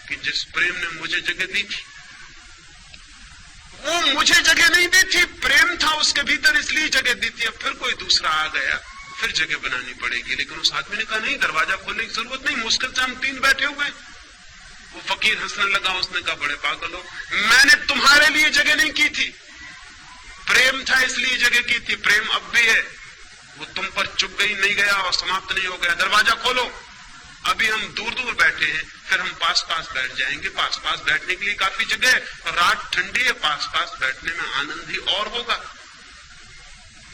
कि जिस प्रेम ने मुझे जगह दी थी वो मुझे जगह नहीं दी थी। प्रेम था उसके भीतर, इसलिए जगह दी थी। अब फिर कोई दूसरा आ गया, फिर जगह बनानी पड़ेगी। लेकिन उस आदमी ने कहा नहीं, दरवाजा खोलने की जरूरत नहीं, मुश्किल से हम 3 बैठे हुए। वो फकीर हंसने लगा। उसने कहा बड़े पागल हो, मैंने तुम्हारे लिए जगह नहीं की थी। प्रेम था इसलिए जगह की थी। प्रेम अब भी है, वो तुम पर चुप गई, नहीं गया और समाप्त नहीं हो गया। दरवाजा खोलो। अभी हम दूर दूर बैठे हैं, फिर हम पास पास बैठ जाएंगे। पास पास बैठने के लिए काफी जगह है, और रात ठंडी है, पास पास बैठने में आनंद ही और होगा।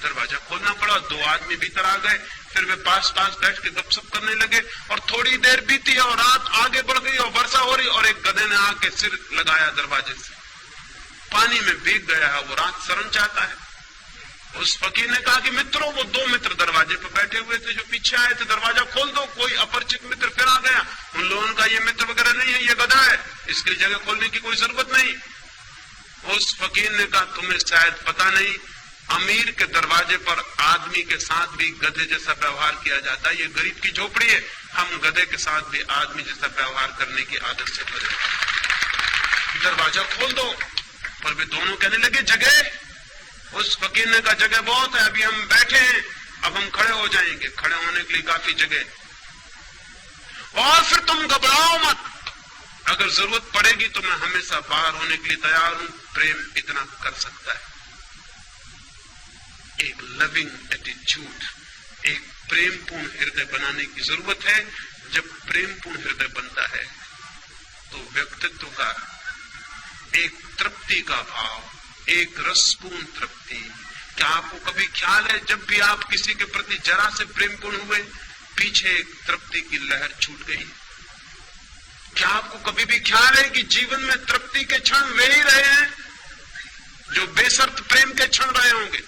दरवाजा खोलना पड़ा। 2 आदमी भीतर आ गए। फिर वे पास पास बैठ के गपशप करने लगे, और थोड़ी देर बीती और रात आगे बढ़ गई और वर्षा हो रही, और एक गधे ने आके सिर लगाया दरवाजे से, पानी में भीग गया है। वो रात शरण चाहता है। उस फकीर ने कहा कि मित्रों, वो 2 मित्र दरवाजे पर बैठे हुए थे जो पीछे आए थे, दरवाजा खोल दो। कोई अपरिचित मित्र फिर आ गया। उन लोगों का ये मित्र वगैरह नहीं है, ये गधा है, इसके लिए जगह खोलने की कोई जरूरत नहीं। उस फकीर ने कहा तुम्हें शायद पता नहीं अमीर के दरवाजे पर आदमी के साथ भी गधे जैसा व्यवहार किया जाता है। ये गरीब की झोपड़ी है, हम गधे के साथ भी आदमी जैसा व्यवहार करने की आदत से भरे। दरवाजा खोल दो, पर वे दोनों कहने लगे जगह। उस फकीर ने कहा जगह बहुत है, अभी हम बैठे हैं, अब हम खड़े हो जाएंगे, खड़े होने के लिए काफी जगह। और फिर तुम घबराओ मत, अगर जरूरत पड़ेगी तो मैं हमेशा बाहर होने के लिए तैयार हूं। प्रेम इतना कर सकता है। एक लविंग एटीट्यूड, एक प्रेमपूर्ण हृदय बनाने की जरूरत है। जब प्रेमपूर्ण हृदय बनता है तो व्यक्तित्व का एक तृप्ति का भाव, एक रसपूर्ण तृप्ति। क्या आपको कभी ख्याल है जब भी आप किसी के प्रति जरा से प्रेमपूर्ण हुए, पीछे एक तृप्ति की लहर छूट गई? क्या आपको कभी भी ख्याल है कि जीवन में तृप्ति के क्षण वे ही रहे हैं जो बेशर्त प्रेम के क्षण रहे होंगे?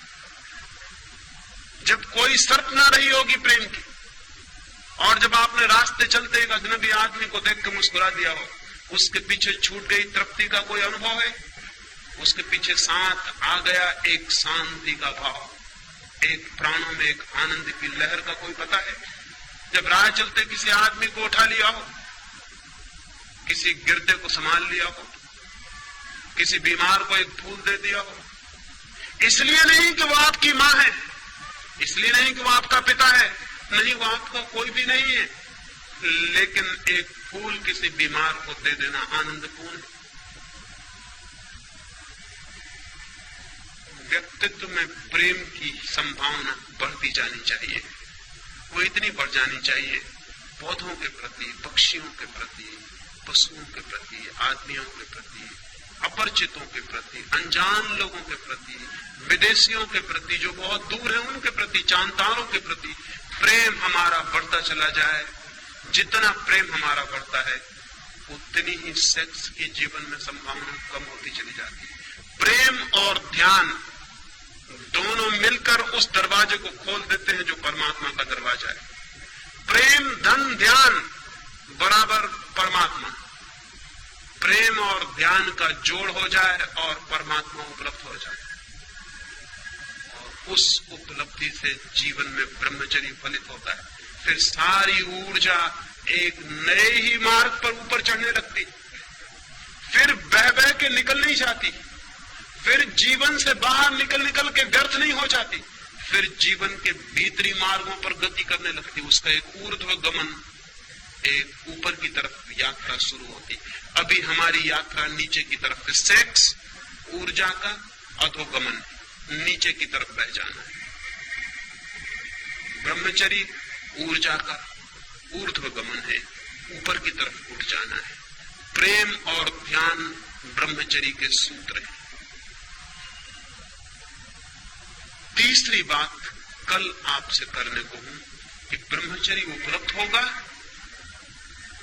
जब कोई शर्त ना रही होगी प्रेम की, और जब आपने रास्ते चलते एक अजनबी आदमी को देख के मुस्कुरा दिया हो, उसके पीछे छूट गई तृप्ति का कोई अनुभव है? उसके पीछे साथ आ गया एक शांति का भाव, एक प्राणों में एक आनंद की लहर का कोई पता है? जब राह चलते किसी आदमी को उठा लिया हो, किसी गिरते को संभाल लिया हो, किसी बीमार को एक फूल दे दिया हो, इसलिए नहीं कि वो आपकी मां है, इसलिए नहीं कि वो आपका पिता है, नहीं, वो आपका कोई भी नहीं है, लेकिन एक फूल किसी बीमार को दे देना आनंदपूर्ण है। व्यक्तित्व में प्रेम की संभावना बढ़ती जानी चाहिए। वो इतनी बढ़ जानी चाहिए पौधों के प्रति, पक्षियों के प्रति, पशुओं के प्रति, आदमियों के प्रति, अपरिचितों के प्रति, अनजान लोगों के प्रति, विदेशियों के प्रति जो बहुत दूर है उनके प्रति, चांतारों के प्रति प्रेम हमारा बढ़ता चला जाए। जितना प्रेम हमारा बढ़ता है उतनी ही सेक्स की जीवन में संभावना कम होती चली जाती है। प्रेम और ध्यान दोनों मिलकर उस दरवाजे को खोल देते हैं जो परमात्मा का दरवाजा है। प्रेम धन ध्यान बराबर परमात्मा। प्रेम और ध्यान का जोड़ हो जाए और परमात्मा उपलब्ध हो जाए, और उस उपलब्धि से जीवन में ब्रह्मचर्य फलित होता है। फिर सारी ऊर्जा एक नए ही मार्ग पर ऊपर चढ़ने लगती, फिर बह बह के निकल नहीं जाती, फिर जीवन से बाहर निकल निकल के व्यर्थ नहीं हो जाती, फिर जीवन के भीतरी मार्गों पर गति करने लगती। उसका एक ऊर्ध्व गमन, एक ऊपर की तरफ यात्रा शुरू होती। अभी हमारी यात्रा नीचे की तरफ, सेक्स ऊर्जा का अधोगमन, नीचे की तरफ बह जाना है। ब्रह्मचर्य ऊर्जा का ऊर्ध्वगमन है, ऊपर की तरफ उठ जाना है। प्रेम और ध्यान ब्रह्मचर्य के सूत्र हैं। तीसरी बात कल आपसे करने को हूं कि ब्रह्मचर्य उपलब्ध होगा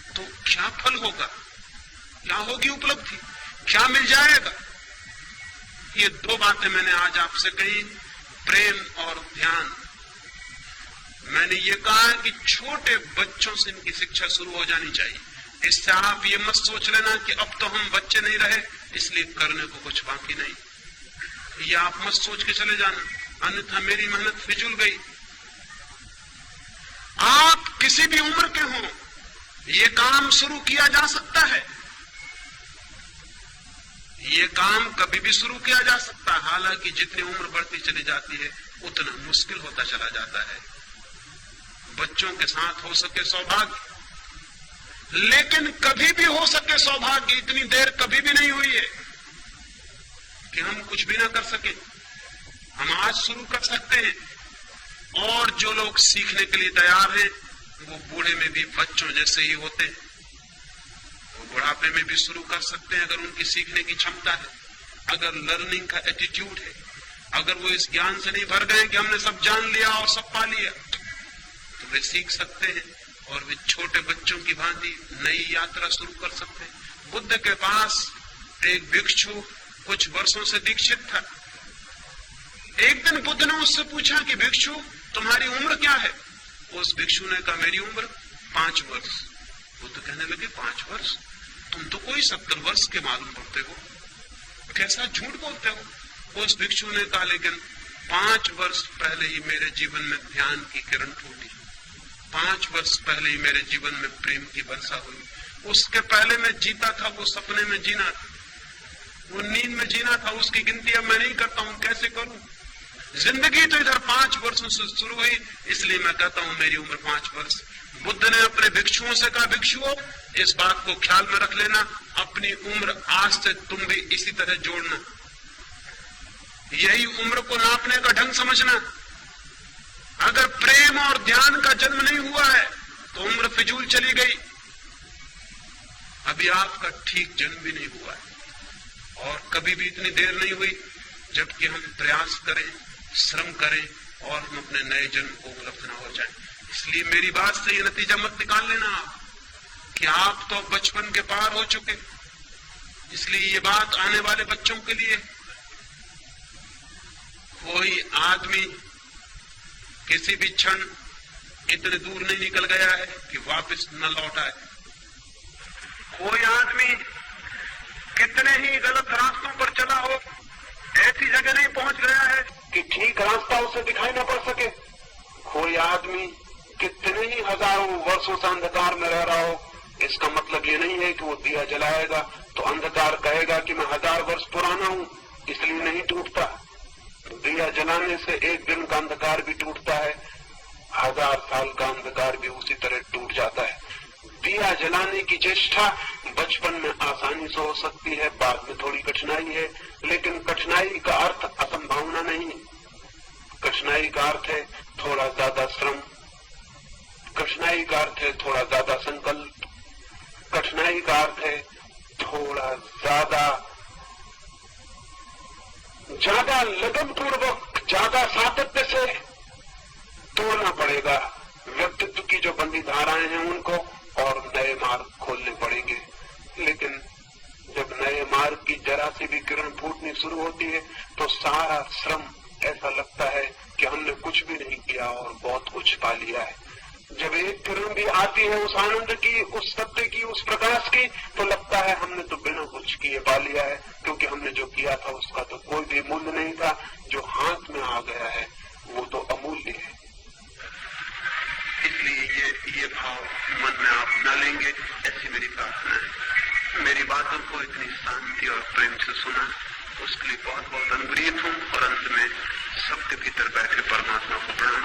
तो क्या फल होगा, क्या होगी उपलब्धि, क्या मिल जाएगा? ये दो बातें मैंने आज आपसे कही, प्रेम और ध्यान। मैंने ये कहा कि छोटे बच्चों से इनकी शिक्षा शुरू हो जानी चाहिए। इससे आप ये मत सोच लेना कि अब तो हम बच्चे नहीं रहे इसलिए करने को कुछ बाकी नहीं। ये आप मत सोच के चले जाना, अन्यथा मेरी मेहनत फिजूल गई। आप किसी भी उम्र के हों, ये काम शुरू किया जा सकता है, ये काम कभी भी शुरू किया जा सकता है। हालांकि जितनी उम्र बढ़ती चली जाती है उतना मुश्किल होता चला जाता है। बच्चों के साथ हो सके सौभाग्य, लेकिन कभी भी हो सके सौभाग्य इतनी देर कभी भी नहीं हुई है कि हम कुछ भी ना कर सके। हम आज शुरू कर सकते हैं, और जो लोग सीखने के लिए तैयार हैं वो बूढ़े में भी बच्चों जैसे ही होते हैं, वो बुढ़ापे में भी शुरू कर सकते हैं अगर उनकी सीखने की क्षमता है, अगर लर्निंग का एटीट्यूड है, अगर वो इस ज्ञान से नहीं भर गए कि हमने सब जान लिया और सब पा लिया, तो वे सीख सकते हैं और वे छोटे बच्चों की भांति नई यात्रा शुरू कर सकते हैं। बुद्ध के पास एक भिक्षु कुछ वर्षों से दीक्षित था। एक दिन बुद्ध ने उससे पूछा कि भिक्षु तुम्हारी उम्र क्या है? उस भिक्षु ने कहा मेरी उम्र 5 वर्ष। बुद्ध कहने लगे 5 वर्ष? तुम तो कोई 70 वर्ष के मालूम पड़ते हो, कैसा झूठ बोलते हो? उस भिक्षु ने कहा लेकिन 5 वर्ष पहले ही मेरे जीवन में ध्यान की किरण फूटी। 5 वर्ष पहले ही मेरे जीवन में प्रेम की वर्षा हुई। उसके पहले मैं जीता था वो सपने में जीना था, वो नींद में जीना था, उसकी गिनती अब मैं नहीं करता हूं, कैसे करूं? जिंदगी तो इधर 5 वर्षों से शुरू हुई, इसलिए मैं कहता हूं मेरी उम्र 5 वर्ष। बुद्ध ने अपने भिक्षुओं से कहा, भिक्षुओं इस बात को ख्याल में रख लेना, अपनी उम्र आज से तुम भी इसी तरह जोड़ना, यही उम्र को नापने का ढंग समझना। अगर प्रेम और ध्यान का जन्म नहीं हुआ है तो उम्र फिजूल चली गई। अभी आपका ठीक जन्म भी नहीं हुआ है और कभी भी इतनी देर नहीं हुई जबकि हम प्रयास करें, श्रम करें और हम अपने नए जन्म को उपलब्ध न हो जाए। इसलिए मेरी बात से ये नतीजा मत निकाल लेना आप कि आप तो बचपन के पार हो चुके, इसलिए ये बात आने वाले बच्चों के लिए। कोई आदमी किसी भी क्षण इतने दूर नहीं निकल गया है कि वापस न लौट आए। कोई आदमी कितने ही गलत रास्तों पर चला हो, ऐसी जगह नहीं पहुंच गया है कि ठीक रास्ता उसे दिखाई न पड़ सके। कोई आदमी कितने ही हजारों वर्षों से अंधकार में रह रहा हो, इसका मतलब ये नहीं है कि वो दिया जलाएगा तो अंधकार कहेगा कि मैं 1000 वर्ष पुराना हूं इसलिए नहीं टूटता। दिया जलाने से एक दिन का अंधकार भी टूटता है, 1000 साल का अंधकार भी उसी तरह टूट जाता है। दिया जलाने की चेष्टा बचपन में आसानी से हो सकती है, बाद में थोड़ी कठिनाई है, लेकिन कठिनाई का अर्थ असंभावना नहीं। कठिनाई का अर्थ है थोड़ा ज्यादा श्रम, कठिनाई का अर्थ है थोड़ा ज्यादा संकल्प, कठिनाई का अर्थ है थोड़ा ज्यादा लगन पूर्वक, ज्यादा सातत्य से तोड़ना पड़ेगा व्यक्तित्व की जो बंदी धाराएं हैं उनको और नए मार्ग खोलने पड़ेंगे। लेकिन जब नए मार्ग की जरा सी भी किरण फूटनी शुरू होती है तो सारा श्रम ऐसा लगता है कि हमने कुछ भी नहीं किया और बहुत कुछ पा लिया है। जब एक किरण भी आती है उस आनंद की, उस सत्य की, उस प्रकाश की, तो लगता है हमने तो बिना कुछ किए पा लिया है, क्योंकि हमने जो किया था उसका तो कोई भी मूल्य नहीं था। जो हाथ में आ गया है वो तो अमूल्य है। इसलिए ये भाव मन में आप न लेंगे, ऐसी मेरी प्रार्थना है। मेरी बातों को इतनी शांति और प्रेम से सुना उसके लिए बहुत बहुत अनुग्रहित हूँ और अंत में सबके भीतर बैठे परमात्मा को प्रणाम